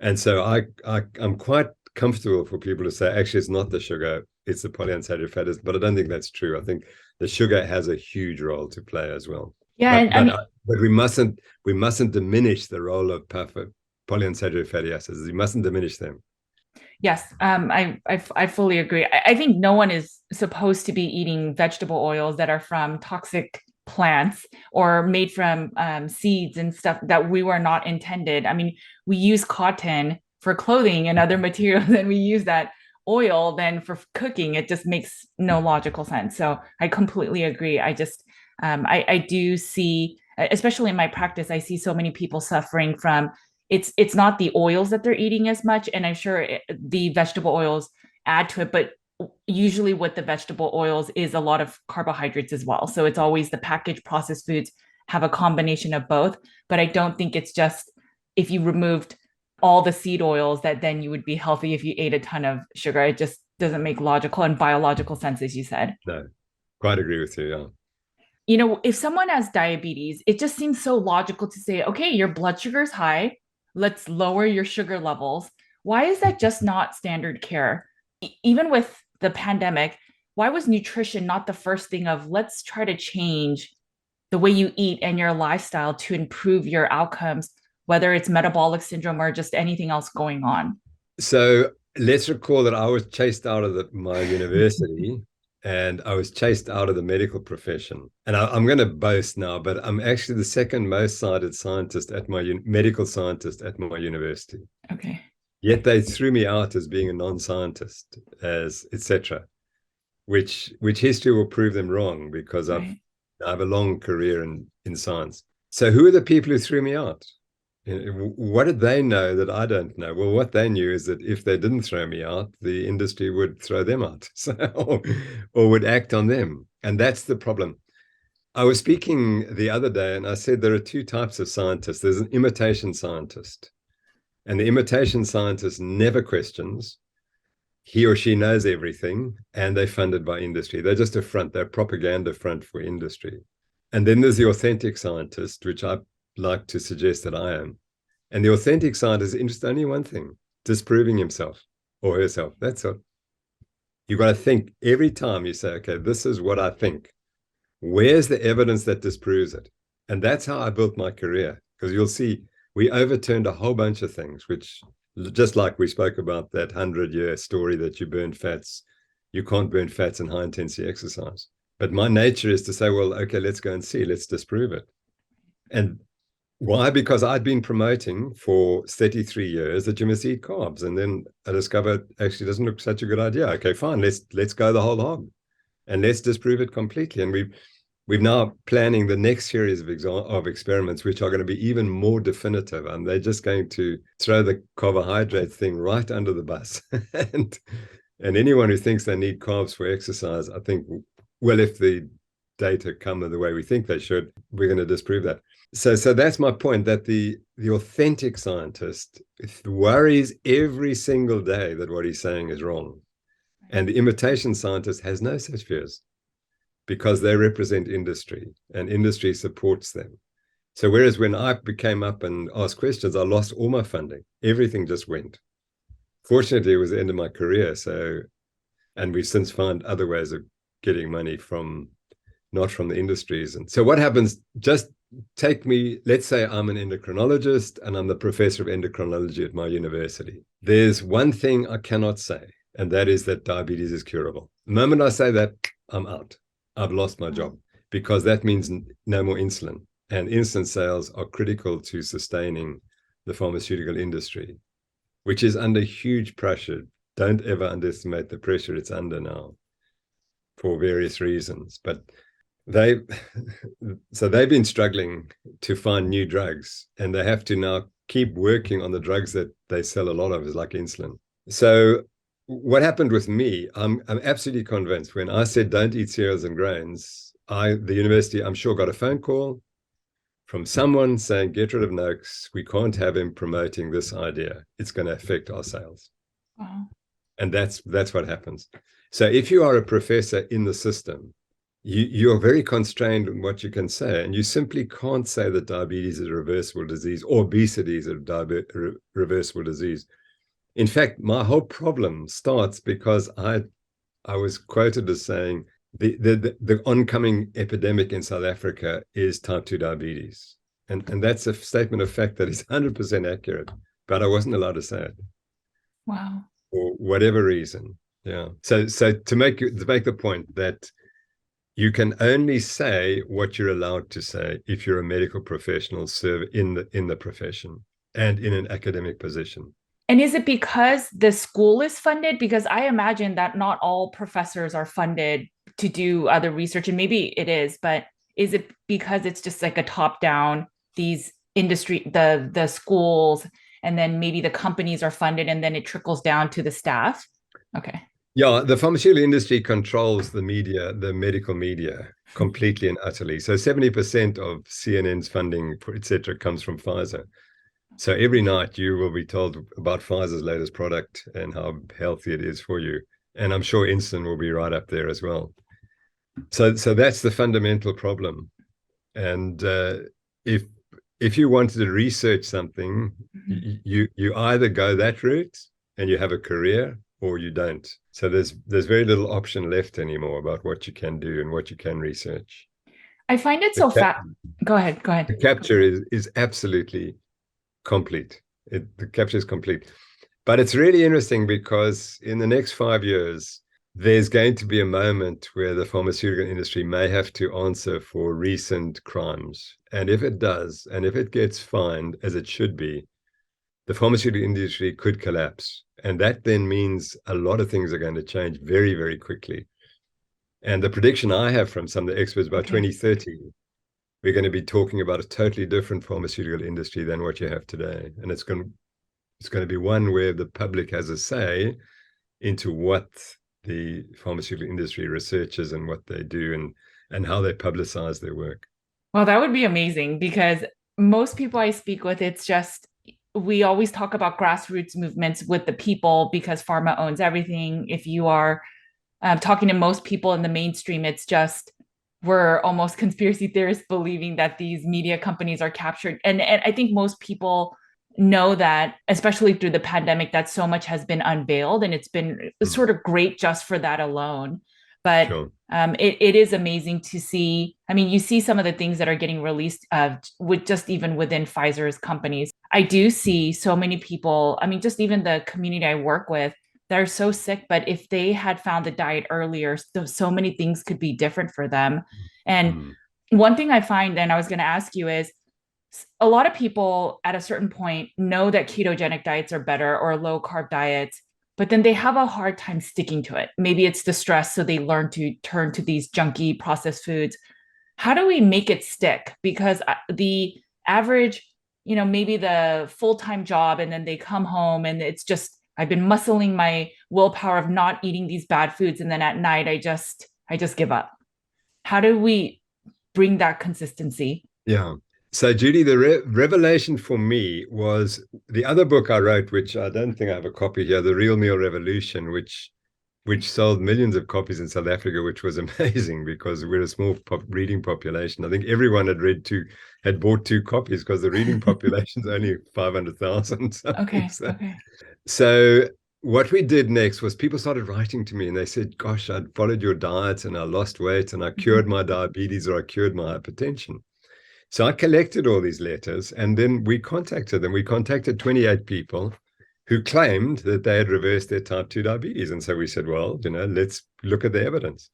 And so I'm quite comfortable for people to say, actually, it's not the sugar, it's the polyunsaturated fatty acids. But I don't think that's true. I think the sugar has a huge role to play as well. Yeah, But and I mean, we mustn't diminish the role of polyunsaturated fatty acids. We mustn't diminish them. yes, I fully agree. I think no one is supposed to be eating vegetable oils that are from toxic plants or made from seeds and stuff that we were not intended. I mean, we use cotton for clothing and other materials, and we use that oil then for cooking. It just makes no logical sense. So I completely agree. I do see, especially in my practice, I see so many people suffering from it's not the oils that they're eating as much, and I'm sure the vegetable oils add to it, but usually with the vegetable oils is a lot of carbohydrates as well. So it's always the packaged processed foods have a combination of both. But I don't think it's just if you removed all the seed oils that then you would be healthy if you ate a ton of sugar. It just doesn't make logical and biological sense, as you said. No, quite agree with you. Yeah. You know, if someone has diabetes, it just seems so logical to say, okay, your blood sugar is high, let's lower your sugar levels. Why is that just not standard care? Even with the pandemic, why was nutrition not the first thing of let's try to change the way you eat and your lifestyle to improve your outcomes, whether it's metabolic syndrome or just anything else going on? So let's recall that I was chased out of my university, and I was chased out of the medical profession. And I'm going to boast now, but I'm actually the second most cited scientist at medical scientist at my university. Okay. Yet they threw me out as being a non-scientist, as etc. Which history will prove them wrong, because Right. I have a long career in science. So who are the people who threw me out? What did they know that I don't know? Well, what they knew is that if they didn't throw me out, the industry would throw them out, or would act on them. And that's the problem. I was speaking the other day, and I said there are two types of scientists. There's an imitation scientist, and the imitation scientist never questions. He or she knows everything, and they're funded by industry. They're just a front. They're a propaganda front for industry. And then there's the authentic scientist, which I like to suggest that I am. And the authentic scientist is interested in only one thing: disproving himself or herself. That's it. You've got to think every time you say, okay, this is what I think. Where's the evidence that disproves it? And that's how I built my career. Because you'll see, we overturned a whole bunch of things, which, just like we spoke about that 100-year story that you burn fats, you can't burn fats in high intensity exercise. But my nature is to say, well, okay, let's go and see, let's disprove it. And why? Because I'd been promoting for 33 years that you must eat carbs. And then I discovered actually doesn't look such a good idea. Okay, fine, let's go the whole hog and let's disprove it completely. And we've now planning the next series of experiments, which are going to be even more definitive. And they're just going to throw the carbohydrate thing right under the bus. and anyone who thinks they need carbs for exercise, I think, well, if the data come the way we think they should, we're going to disprove that. So that's my point, that the authentic scientist worries every single day that what he's saying is wrong. And the imitation scientist has no such fears. because they represent industry and industry supports them. So whereas when I came up and asked questions, I lost all my funding. Everything just went. Fortunately, it was the end of my career. And we've since found other ways of getting money not from the industries. And so what happens, just take me, let's say I'm an endocrinologist and I'm the professor of endocrinology at my university. There's one thing I cannot say, and that is that diabetes is curable. The moment I say that, I'm out. I've lost my job, because that means no more insulin. And insulin sales are critical to sustaining the pharmaceutical industry, which is under huge pressure. Don't ever underestimate the pressure it's under now for various reasons. But they've been struggling to find new drugs, and they have to now keep working on the drugs that they sell a lot of, is like insulin. So what happened with me, I'm absolutely convinced when I said don't eat cereals and grains, the university, I'm sure, got a phone call from someone saying, get rid of Noakes. We can't have him promoting this idea. It's going to affect our sales. Wow. And that's what happens. So if you are a professor in the system, you're very constrained in what you can say. And you simply can't say that diabetes is a reversible disease or obesity is a reversible disease. In fact, my whole problem starts because I was quoted as saying, the oncoming epidemic in South Africa is type 2 diabetes. And that's a statement of fact that is 100% accurate, but I wasn't allowed to say it. Wow. For whatever reason. Yeah. So to make the point that you can only say what you're allowed to say if you're a medical professional in the profession and in an academic position. And is it because the school is funded? Because I imagine that not all professors are funded to do other research, and maybe it is, but is it because it's just like a top down, these industry, the schools, and then maybe the companies are funded and then it trickles down to the staff? Okay. Yeah, the pharmaceutical industry controls the media, the medical media, completely and utterly. So 70% of CNN's funding, et cetera, comes from Pfizer. So every night you will be told about Pfizer's latest product and how healthy it is for you. And I'm sure insulin will be right up there as well. So that's the fundamental problem. And if you wanted to research something, you either go that route and you have a career, or you don't. So there's very little option left anymore about what you can do and what you can research. I find it so Go ahead. The capture is absolutely complete. The capture is complete. But it's really interesting because in the next 5 years, there's going to be a moment where the pharmaceutical industry may have to answer for recent crimes. And if it does, and if it gets fined, as it should be, the pharmaceutical industry could collapse. And that then means a lot of things are going to change very, very quickly. And the prediction I have from some of the experts, by 2030, we're going to be talking about a totally different pharmaceutical industry than what you have today. And it's going to be one where the public has a say into what the pharmaceutical industry researches and what they do and how they publicize their work. Well, that would be amazing, because most people I speak with, it's just, we always talk about grassroots movements with the people because pharma owns everything. If you are talking to most people in the mainstream, it's just, we're almost conspiracy theorists believing that these media companies are captured. And I think most people know that, especially through the pandemic, that so much has been unveiled, and it's been sort of great just for that alone. But sure. It is amazing to see. I mean, you see some of the things that are getting released with just even within Pfizer's companies. I do see so many people, I mean, just even the community I work with, they're so sick, but if they had found the diet earlier, so many things could be different for them. And one thing I find, and I was going to ask you, is a lot of people at a certain point know that ketogenic diets are better or low carb diets, but then they have a hard time sticking to it. Maybe it's the stress, so they learn to turn to these junky processed foods. How do we make it stick? Because the average, maybe the full-time job, and then they come home and it's just, I've been muscling my willpower of not eating these bad foods, and then at night I just give up. How do we bring that consistency? Yeah. So Judy, the revelation for me was the other book I wrote, which I don't think I have a copy here, The Real Meal Revolution, which which sold millions of copies in South Africa, which was amazing because we're a small reading population. I think everyone had bought 2 copies because the reading population is only 500,000 something. Okay. Okay. So what we did next was people started writing to me and they said, gosh, I'd followed your diet and I lost weight and I cured my diabetes or I cured my hypertension. So I collected all these letters and then we contacted them. We contacted 28 people who claimed that they had reversed their type 2 diabetes. And so we said, well, let's look at the evidence.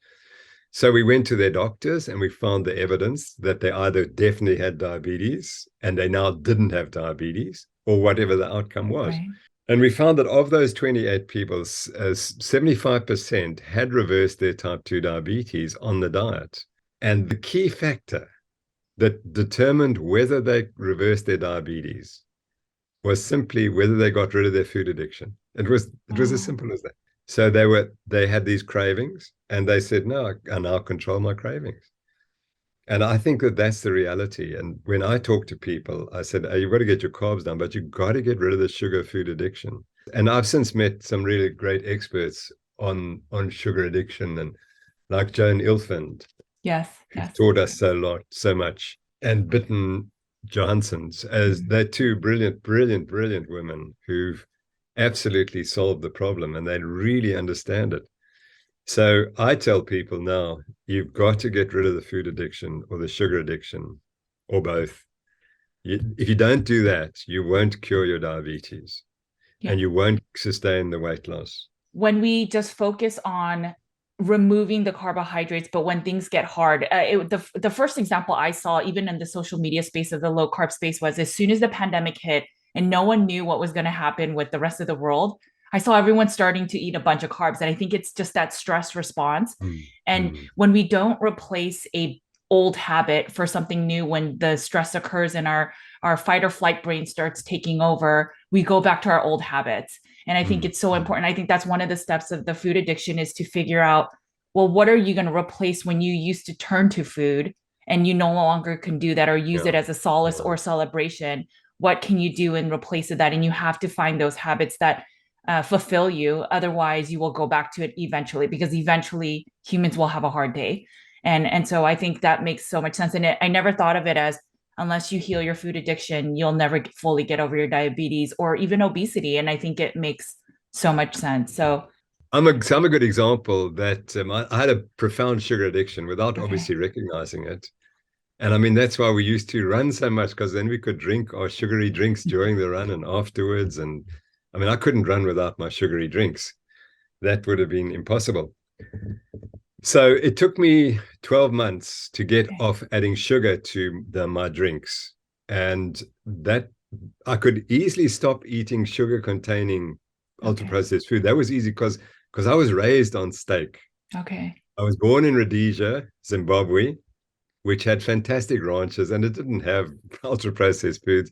So we went to their doctors and we found the evidence that they either definitely had diabetes and they now didn't have diabetes or whatever the outcome was. Right. And we found that of those 28 people, 75% had reversed their type 2 diabetes on the diet. And the key factor that determined whether they reversed their diabetes was simply whether they got rid of their food addiction. It was as simple as that. So they had these cravings and they said, no, I now control my cravings. And I think that that's the reality. And when I talk to people, I said, you've got to get your carbs down, but you've got to get rid of the sugar food addiction. And I've since met some really great experts on sugar addiction, and like Joan Ilfand, who's taught us so much, and Bitten Johansson's, as they're 2 brilliant women who've absolutely solved the problem and they really understand it. So I tell people now, you've got to get rid of the food addiction or the sugar addiction or both. If you don't do that, you won't cure your diabetes and you won't sustain the weight loss. When we just focus on removing the carbohydrates, but when things get hard, the first example I saw, even in the social media space of the low carb space, was as soon as the pandemic hit and no one knew what was going to happen with the rest of the world, I saw everyone starting to eat a bunch of carbs. And I think it's just that stress response. And when we don't replace a old habit for something new, when the stress occurs and our fight or flight brain starts taking over, we go back to our old habits. And I think it's so important. I think that's one of the steps of the food addiction, is to figure out, well, what are you going to replace when you used to turn to food and you no longer can do that or use it as a solace or celebration? What can you do in replace of that? And you have to find those habits that fulfill you. Otherwise, you will go back to it eventually, because eventually humans will have a hard day. And so I think that makes so much sense. And I never thought of it as, unless you heal your food addiction, you'll never fully get over your diabetes or even obesity. And I think it makes so much sense. So I'm a good example that I had a profound sugar addiction without obviously recognizing it. And I mean, that's why we used to run so much, because then we could drink our sugary drinks during the run and afterwards. And I mean, I couldn't run without my sugary drinks. That would have been impossible. So it took me 12 months to get off adding sugar to my drinks. And that I could easily stop eating sugar-containing ultra-processed food. That was easy because I was raised on steak. I was born in Rhodesia, Zimbabwe, which had fantastic ranches, and it didn't have ultra-processed foods.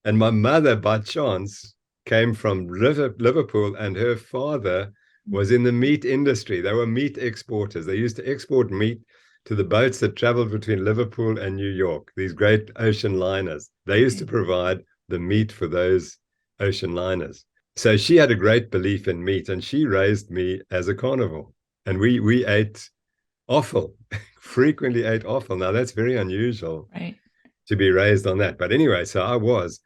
And my mother, by chance, came from Liverpool, and her father was in the meat industry. They were meat exporters. They used to export meat to the boats that traveled between Liverpool and New York, these great ocean liners. They used to provide the meat for those ocean liners. So she had a great belief in meat, and she raised me as a carnivore. And we ate offal, frequently ate offal. Now, that's very unusual to be raised on that. But anyway, so I was.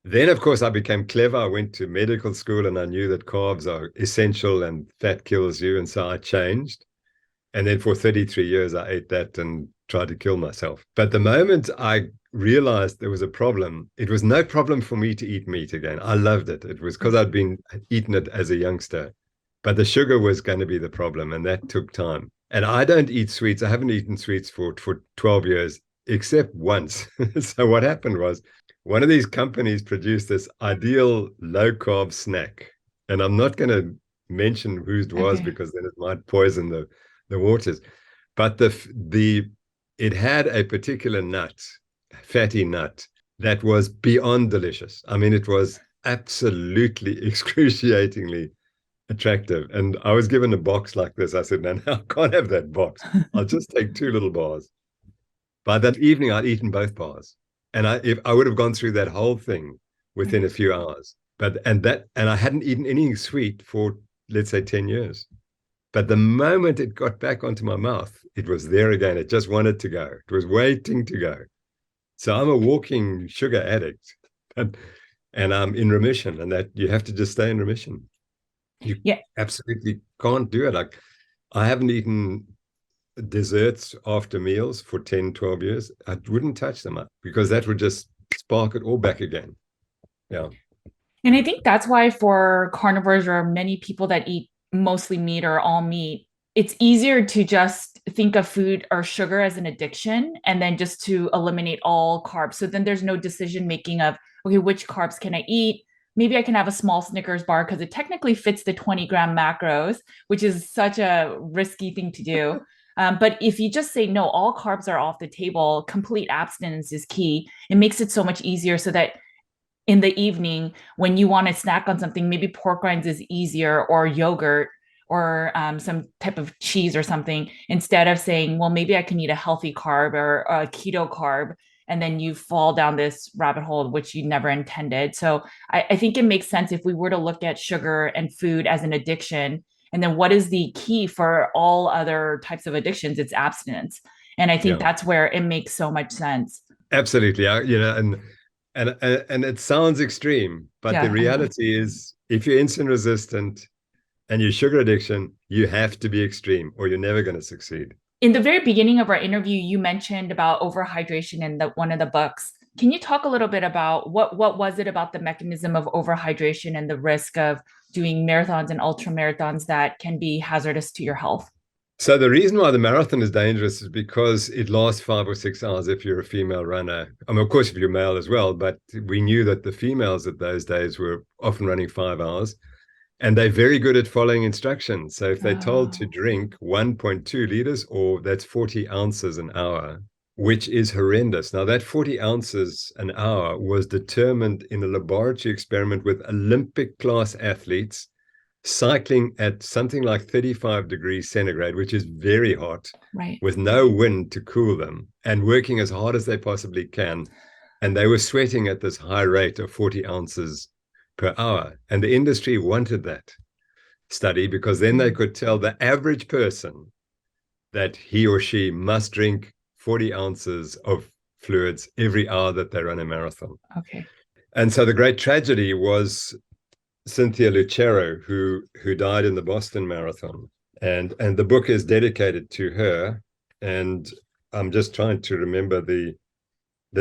Then, of course, I became clever. I went to medical school and I knew that carbs are essential and fat kills you. And so I changed. And then for 33 years, I ate that and tried to kill myself. But the moment I realized there was a problem, it was no problem for me to eat meat again. I loved it. It was because I'd been eating it as a youngster. But the sugar was going to be the problem, and that took time. And I don't eat sweets. I haven't eaten sweets for 12 years, except once. So what happened was, one of these companies produced this ideal low-carb snack. And I'm not going to mention whose it was because then it might poison the waters. But it had a particular nut, fatty nut, that was beyond delicious. I mean, it was absolutely excruciatingly attractive. And I was given a box like this. I said, no, I can't have that box. I'll just take 2 little bars. By that evening, I'd eaten both bars. And I would have gone through that whole thing within a few hours. And I hadn't eaten anything sweet for let's say, 10 years. But the moment it got back onto my mouth, it was there again. It just wanted to go. It was waiting to go. So I'm a walking sugar addict, and I'm in remission, and that you have to just stay in remission. You absolutely can't do it. Like, I haven't eaten desserts after meals for 10, 12 years. I wouldn't touch them up because that would just spark it all back again. Yeah. And I think that's why for carnivores or many people that eat mostly meat or all meat, it's easier to just think of food or sugar as an addiction and then just to eliminate all carbs. So then there's no decision making of, okay, which carbs can I eat? Maybe I can have a small Snickers bar because it technically fits the 20-gram macros, which is such a risky thing to do. But if you just say, no, all carbs are off the table, complete abstinence is key. It makes it so much easier so that in the evening, when you want to snack on something, maybe pork rinds is easier, or yogurt, or some type of cheese or something, instead of saying, well, maybe I can eat a healthy carb or a keto carb. And then you fall down this rabbit hole, which you never intended. So I think it makes sense if we were to look at sugar and food as an addiction. And then what is the key for all other types of addictions? It's abstinence. And I think that's where it makes so much sense. Absolutely. And it sounds extreme, but the reality is, if you're insulin resistant and you're sugar addiction, you have to be extreme or you're never going to succeed. In the very beginning of our interview, you mentioned about overhydration in one of the books. Can you talk a little bit about what was it about the mechanism of overhydration and the risk of doing marathons and ultra marathons that can be hazardous to your health? So the reason why the marathon is dangerous is because it lasts 5 or 6 hours if you're a female runner. I mean, of course, if you're male as well, but we knew that the females at those days were often running 5 hours. And they're very good at following instructions. So if they're told to drink 1.2 liters, or that's 40 ounces an hour, which is horrendous. Now, that 40 ounces an hour was determined in a laboratory experiment with Olympic class athletes cycling at something like 35 degrees centigrade, which is very hot, with no wind to cool them, and working as hard as they possibly can. And they were sweating at this high rate of 40 ounces per hour. And the industry wanted that study because then they could tell the average person that he or she must drink 40 ounces of fluids every hour that they run a marathon. Okay. And so the great tragedy was Cynthia Lucero, who died in the Boston Marathon. And the book is dedicated to her. And I'm just trying to remember the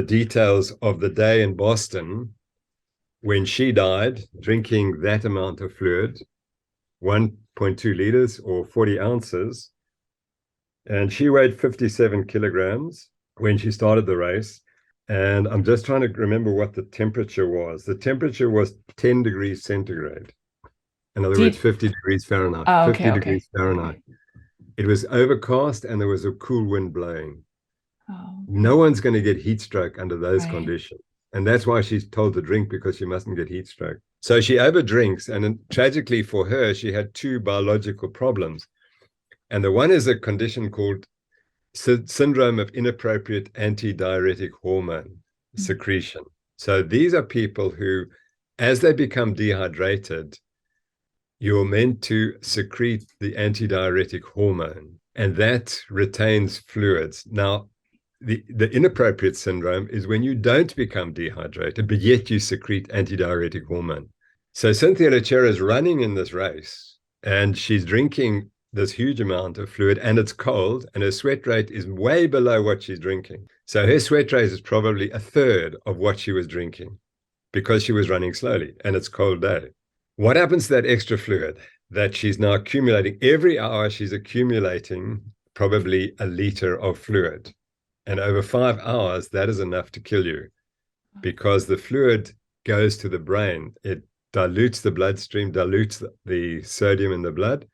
details of the day in Boston when she died, drinking that amount of fluid, 1.2 liters or 40 ounces. And she weighed 57 kilograms when she started the race. And I'm just trying to remember what the temperature was. The temperature was 10 degrees centigrade. In other words, 50 degrees Fahrenheit. Oh, 50 degrees Fahrenheit. It was overcast and there was a cool wind blowing. No one's going to get heat stroke under those conditions. And that's why she's told to drink, because she mustn't get heat stroke. So she overdrinks. And tragically for her, she had 2 biological problems. And the one is a condition called syndrome of inappropriate antidiuretic hormone secretion. So these are people who, as they become dehydrated, you're meant to secrete the antidiuretic hormone, and that retains fluids. Now, the inappropriate syndrome is when you don't become dehydrated, but yet you secrete antidiuretic hormone. So Cynthia Lucero is running in this race, and she's drinking this huge amount of fluid, and it's cold, and her sweat rate is way below what she's drinking. So her sweat rate is probably a third of what she was drinking because she was running slowly, and it's a cold day. What happens to that extra fluid that she's now accumulating? Every hour she's accumulating probably a liter of fluid. And over 5 hours, that is enough to kill you, because the fluid goes to the brain. It dilutes the bloodstream, dilutes the sodium in the blood,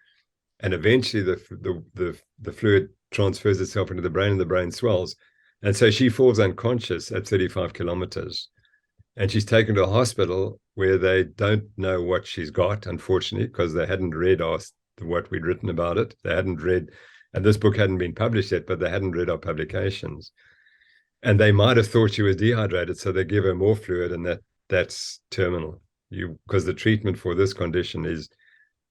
and eventually the fluid transfers itself into the brain, and the brain swells. And so she falls unconscious at 35 kilometers. And she's taken to a hospital where they don't know what she's got, unfortunately, because they hadn't read what we'd written about it. They hadn't read, and this book hadn't been published yet, but they hadn't read our publications. And they might have thought she was dehydrated, so they give her more fluid, and that's terminal. Because the treatment for this condition is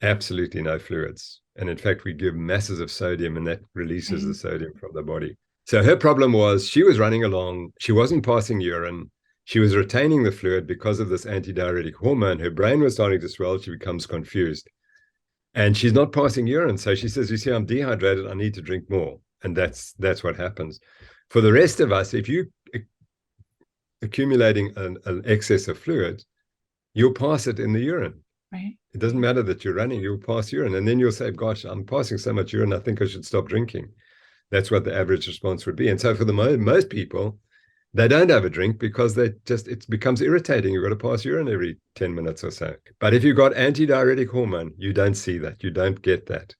absolutely no fluids. And in fact, we give masses of sodium, and that releases the Right. sodium from the body. So her problem was she was running along, she wasn't passing urine, she was retaining the fluid because of this antidiuretic hormone. Her brain was starting to swell, she becomes confused. And she's not passing urine. So she says, you see, I'm dehydrated, I need to drink more. And that's what happens. For the rest of us, if you accumulating an excess of fluid, you'll pass it in the urine. Right. It doesn't matter that you're running, you'll pass urine. And then you'll say, gosh, I'm passing so much urine, I think I should stop drinking. That's what the average response would be. And so for the most people, they don't have a drink because it becomes irritating. You've got to pass urine every 10 minutes or so. But if you've got antidiuretic hormone, you don't see that. You don't get that.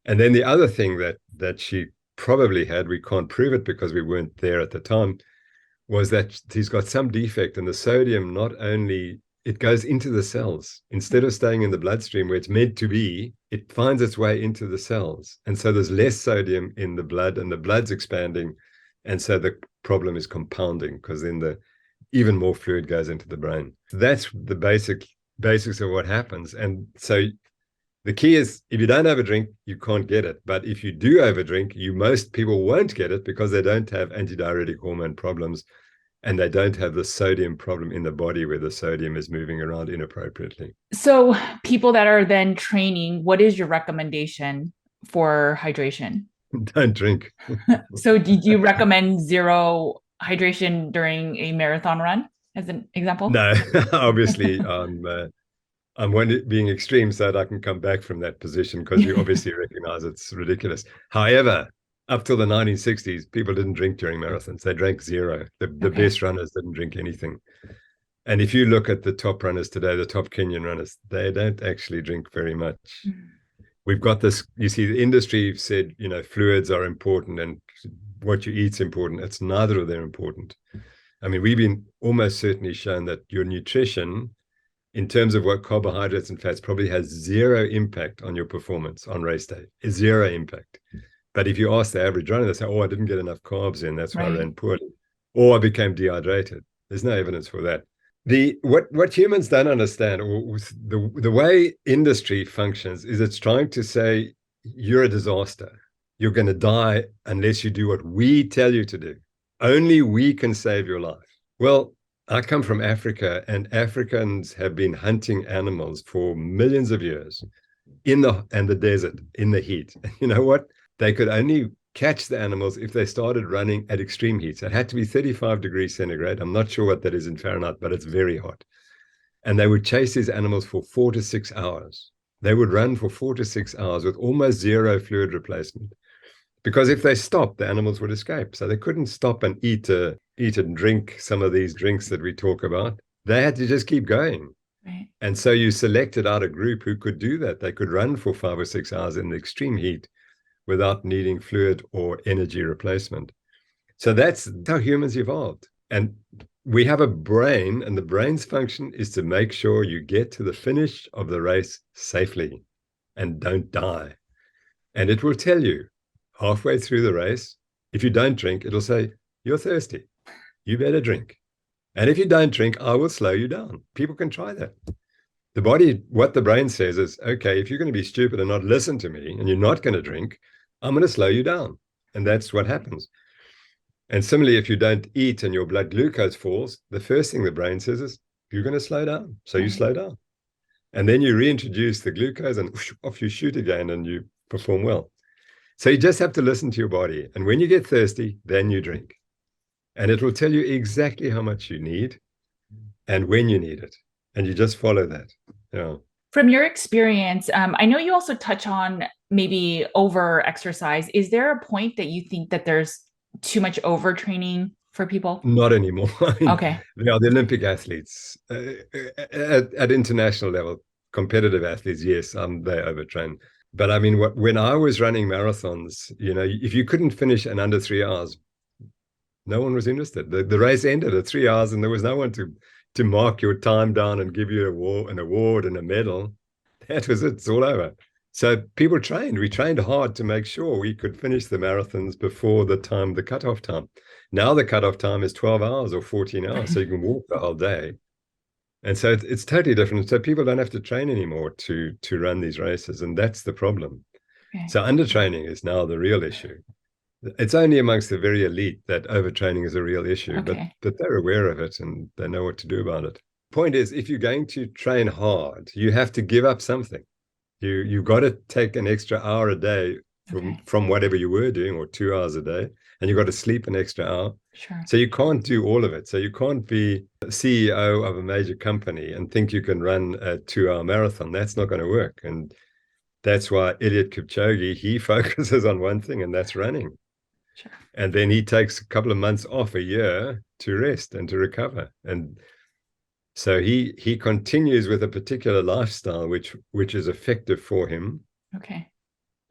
And then the other thing that she probably had, we can't prove it because we weren't there at the time, was that he's got some defect, and the sodium not only it goes into the cells instead of staying in the bloodstream where it's meant to be, it finds its way into the cells. And so there's less sodium in the blood, and the blood's expanding. And so the problem is compounding because then even more fluid goes into the brain. That's the basics of what happens. And so the key is if you don't have a drink, you can't get it. But if you do overdrink, most people won't get it because they don't have antidiuretic hormone problems, and they don't have the sodium problem in the body where the sodium is moving around inappropriately. So people that are then training, what is your recommendation for hydration? Don't drink. So did you recommend zero hydration during a marathon run as an example? No, obviously I'm being extreme so that I can come back from that position because you obviously recognize it's ridiculous. However, up till the 1960s, people didn't drink during marathons. They drank zero. The best runners didn't drink anything. And if you look at the top runners today, the top Kenyan runners, they don't actually drink very much. We've got this, you see, the industry said, fluids are important and what you eat's important. It's neither of them important. I mean, we've been almost certainly shown that your nutrition, in terms of what carbohydrates and fats, probably has zero impact on your performance on race day. Zero impact. But if you ask the average runner, they say, I didn't get enough carbs in, that's why I ran poorly. Or I became dehydrated. There's no evidence for that. What humans don't understand, or the way industry functions, is it's trying to say, you're a disaster. You're going to die unless you do what we tell you to do. Only we can save your life. Well, I come from Africa, and Africans have been hunting animals for millions of years in the desert, in the heat. And you know what? They could only catch the animals if they started running at extreme heat. So it had to be 35 degrees centigrade. I'm not sure what that is in Fahrenheit, but it's very hot. And they would chase these animals for 4 to 6 hours. They would run for 4 to 6 hours with almost zero fluid replacement. Because if they stopped, the animals would escape. So they couldn't stop and eat and drink some of these drinks that we talk about. They had to just keep going. Right. And so you selected out a group who could do that. They could run for 5 or 6 hours in the extreme heat without needing fluid or energy replacement. So that's how humans evolved. And we have a brain, and the brain's function is to make sure you get to the finish of the race safely and don't die. And it will tell you halfway through the race, if you don't drink, it'll say, you're thirsty. You better drink. And if you don't drink, I will slow you down. People can try that. The body, what the brain says is, okay, if you're going to be stupid and not listen to me and you're not going to drink, I'm going to slow you down. And that's what happens. And similarly, if you don't eat and your blood glucose falls, the first thing the brain says is, you're going to slow down. So you slow down. And then you reintroduce the glucose and off you shoot again and you perform well. So you just have to listen to your body. And when you get thirsty, then you drink. And it will tell you exactly how much you need and when you need it. And you just follow that. Yeah. From your experience, I know you also touch on maybe over exercise. Is there a point that you think that there's too much overtraining for people? Not anymore. Okay. They are the Olympic athletes at international level, competitive athletes. Yes, they overtrain. But I mean, when I was running marathons, if you couldn't finish in under 3 hours, no one was interested. The race ended at 3 hours, and there was no one to mark your time down and give you an award and a medal. That was it. It's all over. So people trained. We trained hard to make sure we could finish the marathons before the cutoff time. Now the cutoff time is 12 hours or 14 hours, so you can walk the whole day. And so it's totally different. So people don't have to train anymore to run these races, and that's the problem. Okay. So undertraining is now the real issue. It's only amongst the very elite that overtraining is a real issue, Okay. but they're aware of it and they know what to do about it. Point is, if you're going to train hard, you have to give up something. You've got to take an extra hour a day from whatever you were doing, or 2 hours a day, and you've got to sleep an extra hour. Sure. So you can't do all of it. So you can't be CEO of a major company and think you can run a 2 hour marathon. That's not going to work. And that's why Eliud Kipchoge, he focuses on one thing, and that's running. Sure. And then he takes a couple of months off a year to rest and to recover. And so he continues with a particular lifestyle which is effective for him. Okay.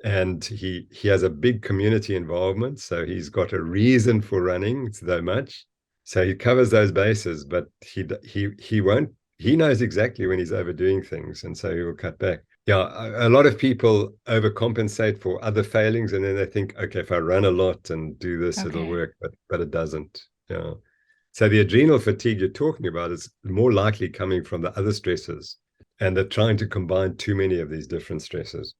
And he has a big community involvement, so he's got a reason for running so much. So he covers those bases, but he won't. He knows exactly when he's overdoing things, and so he will cut back. Yeah, a lot of people overcompensate for other failings, and then they think, okay, if I run a lot and do this, it'll work, but it doesn't. Yeah. So the adrenal fatigue you're talking about is more likely coming from the other stresses, and they're trying to combine too many of these different stresses.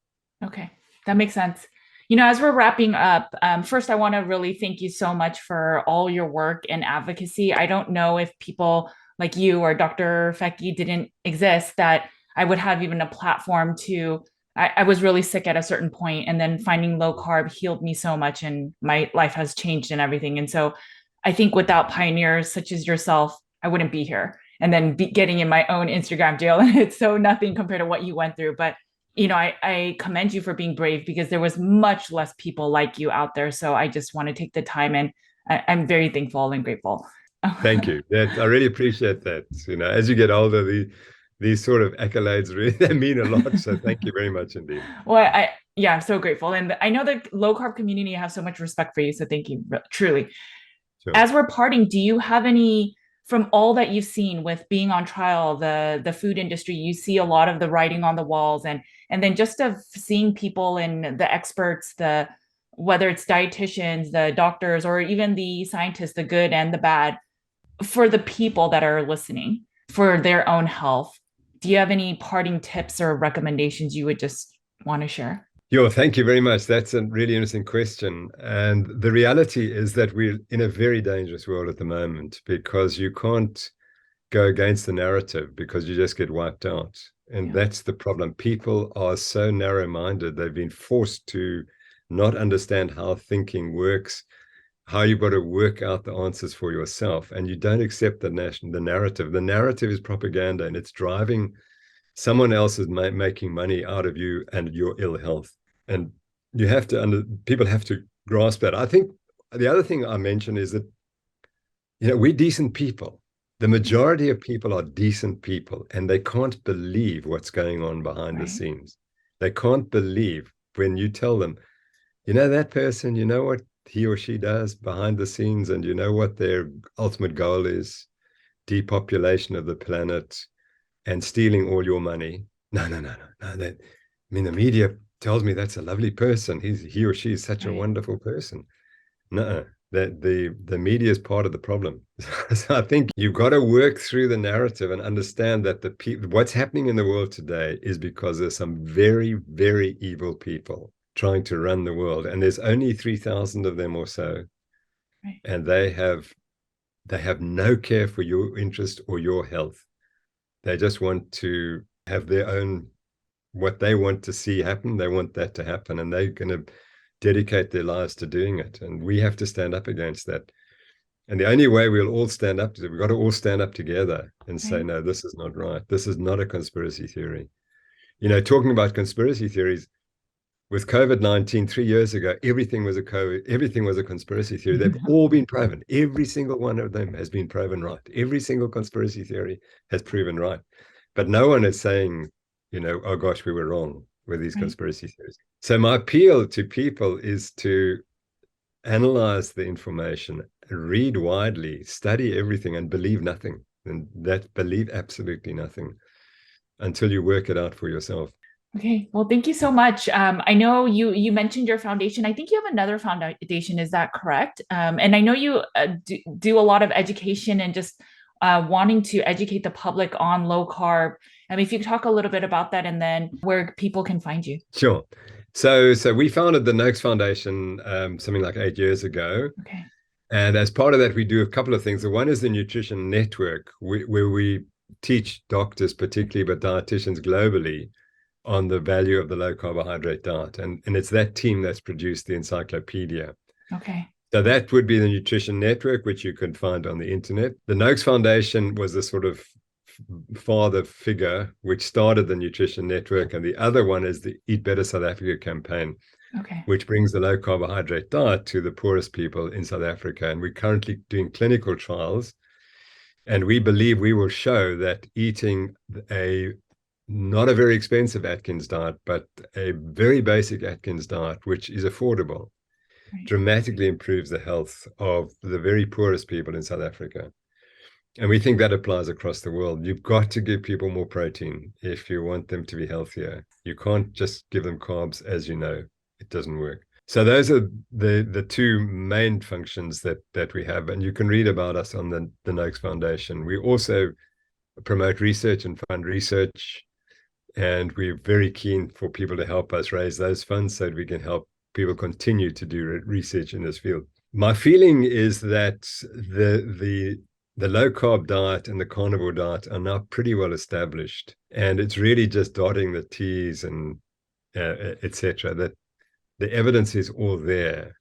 Okay, that makes sense. You know, as we're wrapping up, first, I want to really thank you so much for all your work and advocacy. I don't know if people like you or Dr. Fecky didn't exist, that I would have even a platform to. I was really sick at a certain point, and then finding low carb healed me so much, and my life has changed and everything. And so I think without pioneers such as yourself, I wouldn't be here. And then getting in my own Instagram jail, and it's so nothing compared to what you went through. But you know, I commend you for being brave, because there was much less people like you out there. So I just want to take the time, and I'm very thankful and grateful. Thank you. I really appreciate that. You know, as you get older, these sort of accolades really they mean a lot. So thank you very much indeed. Well, yeah, I'm so grateful. And I know the low carb community has so much respect for you. So thank you, truly. Sure. As we're parting, do you have any, from all that you've seen with being on trial, the food industry, you see a lot of the writing on the walls, and then just of seeing people and the experts, whether it's dietitians, the doctors, or even the scientists, the good and the bad, for the people that are listening for their own health, do you have any parting tips or recommendations you would just want to share? Yo, thank you very much. That's a really interesting question. And the reality is that we're in a very dangerous world at the moment, because you can't go against the narrative, because you just get wiped out. And that's the problem. People are so narrow-minded. They've been forced to not understand how thinking works, how you've got to work out the answers for yourself. And you don't accept the narrative. The narrative is propaganda, and it's driving someone else is making money out of you and your ill health. And you have to people have to grasp that. I think the other thing I mentioned is that, you know, we're decent people. The majority of people are decent people, and they can't believe what's going on behind the scenes. They can't believe when you tell them, you know, that person, you know what he or she does behind the scenes, and you know what their ultimate goal is: depopulation of the planet and stealing all your money. No. I mean, the media tells me that's a lovely person. He or she is such a wonderful person. No, that the media is part of the problem. So I think you've got to work through the narrative and understand that what's happening in the world today is because there's some very, very evil people trying to run the world, and there's only 3,000 of them or so, and they have no care for your interest or your health. They just want to have their own, what they want to see happen. They want that to happen, and they're going to dedicate their lives to doing it. And we have to stand up against that. And the only way we'll all stand up, we've got to all stand up together and say, no, this is not right. This is not a conspiracy theory. You know, talking about conspiracy theories, with COVID-19 3 years ago, everything was a conspiracy theory. They've all been proven. Every single one of them has been proven right. Every single conspiracy theory has proven right. But no one is saying, you know, oh gosh, we were wrong with these conspiracy theories. So my appeal to people is to analyze the information, read widely, study everything, and believe nothing. And believe absolutely nothing until you work it out for yourself. Okay, well, thank you so much. I know you mentioned your foundation. I think you have another foundation. Is that correct? And I know you do a lot of education and just wanting to educate the public on low carb. I mean, if you could talk a little bit about that and then where people can find you. Sure. So we founded the Noakes Foundation something like 8 years ago. Okay. And as part of that, we do a couple of things. The one is the Nutrition Network, where we teach doctors, particularly, but dietitians globally, on the value of the low carbohydrate diet. And it's that team that's produced the encyclopedia. Okay. So that would be the Nutrition Network, which you can find on the internet. The Noakes Foundation was a sort of father figure which started the Nutrition Network, and the other one is the Eat Better South Africa campaign, Okay. which brings the low carbohydrate diet to the poorest people in South Africa. And we're currently doing clinical trials, and we believe we will show that eating not a very expensive Atkins diet, but a very basic Atkins diet, which is affordable, Right. dramatically improves the health of the very poorest people in South Africa. And we think that applies across the world. You've got to give people more protein if you want them to be healthier. You can't just give them carbs, as you know. It doesn't work. So those are the two main functions that we have. And you can read about us on the Noakes Foundation. We also promote research and fund research. And we're very keen for people to help us raise those funds so that we can help people continue to do research in this field. My feeling is that the low carb diet and the carnivore diet are now pretty well established, and it's really just dotting the T's and etc. That the evidence is all there.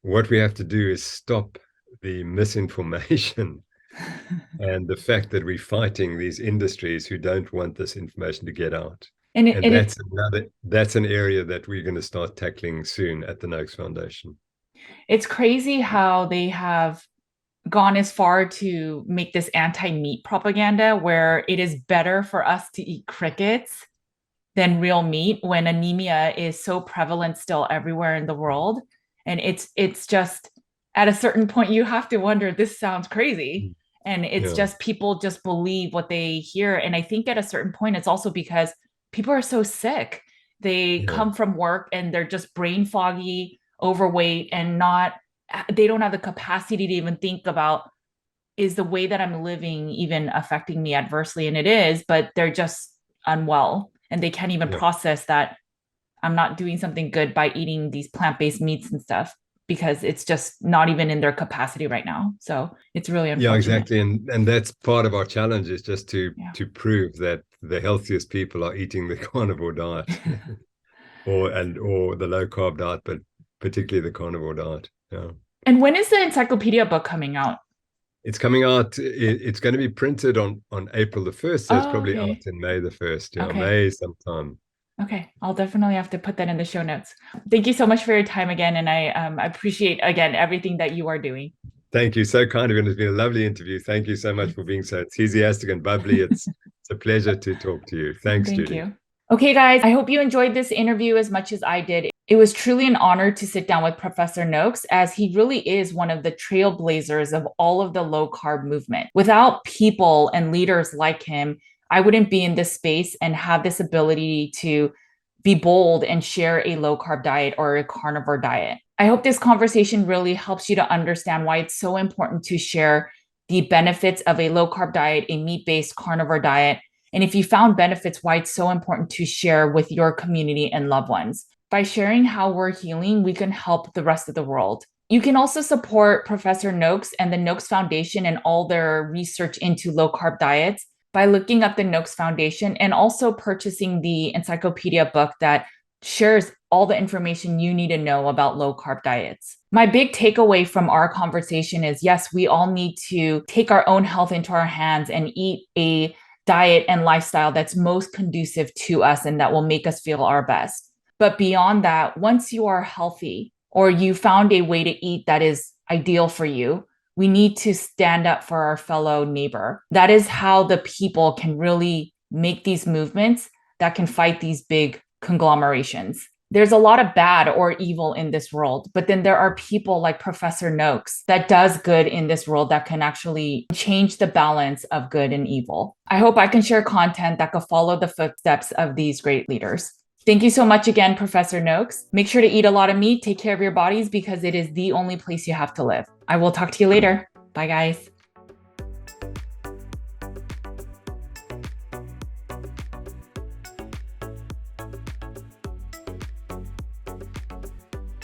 What we have to do is stop the misinformation and the fact that we're fighting these industries who don't want this information to get out. And that's an area that we're going to start tackling soon at the Noakes Foundation. It's crazy how they have gone as far to make this anti-meat propaganda where it is better for us to eat crickets than real meat when anemia is so prevalent still everywhere in the world. And it's just at a certain point you have to wonder, this sounds crazy. And it's just people just believe what they hear. And I think at a certain point, it's also because people are so sick. They come from work and they're just brain foggy, overweight, and they don't have the capacity to even think about, is the way that I'm living even affecting me adversely? And it is, but they're just unwell and they can't even process that I'm not doing something good by eating these plant-based meats and stuff, because it's just not even in their capacity right now. So it's really unfortunate. Yeah, exactly. And that's part of our challenge, is just to prove that the healthiest people are eating the carnivore diet or the low carb diet, but particularly the carnivore diet. Yeah. And when is the encyclopedia book coming out? It's coming out. It's going to be printed on April the 1st. So it's probably out in May the 1st. Yeah, May sometime. Okay, I'll definitely have to put that in the show notes. Thank you so much for your time again. And I appreciate, again, everything that you are doing. Thank you. So kind of you. It's been a lovely interview. Thank you so much for being so enthusiastic and bubbly. It's a pleasure to talk to you. Thanks, Judy. Thank you. Okay, guys, I hope you enjoyed this interview as much as I did. It was truly an honor to sit down with Professor Noakes, as he really is one of the trailblazers of all of the low carb movement. Without people and leaders like him, I wouldn't be in this space and have this ability to be bold and share a low carb diet or a carnivore diet. I hope this conversation really helps you to understand why it's so important to share the benefits of a low carb diet, a meat-based carnivore diet. And if you found benefits, why it's so important to share with your community and loved ones. By sharing how we're healing, we can help the rest of the world. You can also support Professor Noakes and the Noakes Foundation and all their research into low carb diets by looking up the Noakes Foundation and also purchasing the encyclopedia book that shares all the information you need to know about low carb diets. My big takeaway from our conversation is, yes, we all need to take our own health into our hands and eat a diet and lifestyle that's most conducive to us and that will make us feel our best. But beyond that, once you are healthy or you found a way to eat that is ideal for you, we need to stand up for our fellow neighbor. That is how the people can really make these movements that can fight these big conglomerations. There's a lot of bad or evil in this world, but then there are people like Professor Noakes that does good in this world that can actually change the balance of good and evil. I hope I can share content that could follow the footsteps of these great leaders. Thank you so much again, Professor Noakes. Make sure to eat a lot of meat, take care of your bodies, because it is the only place you have to live. I will talk to you later. Bye, guys.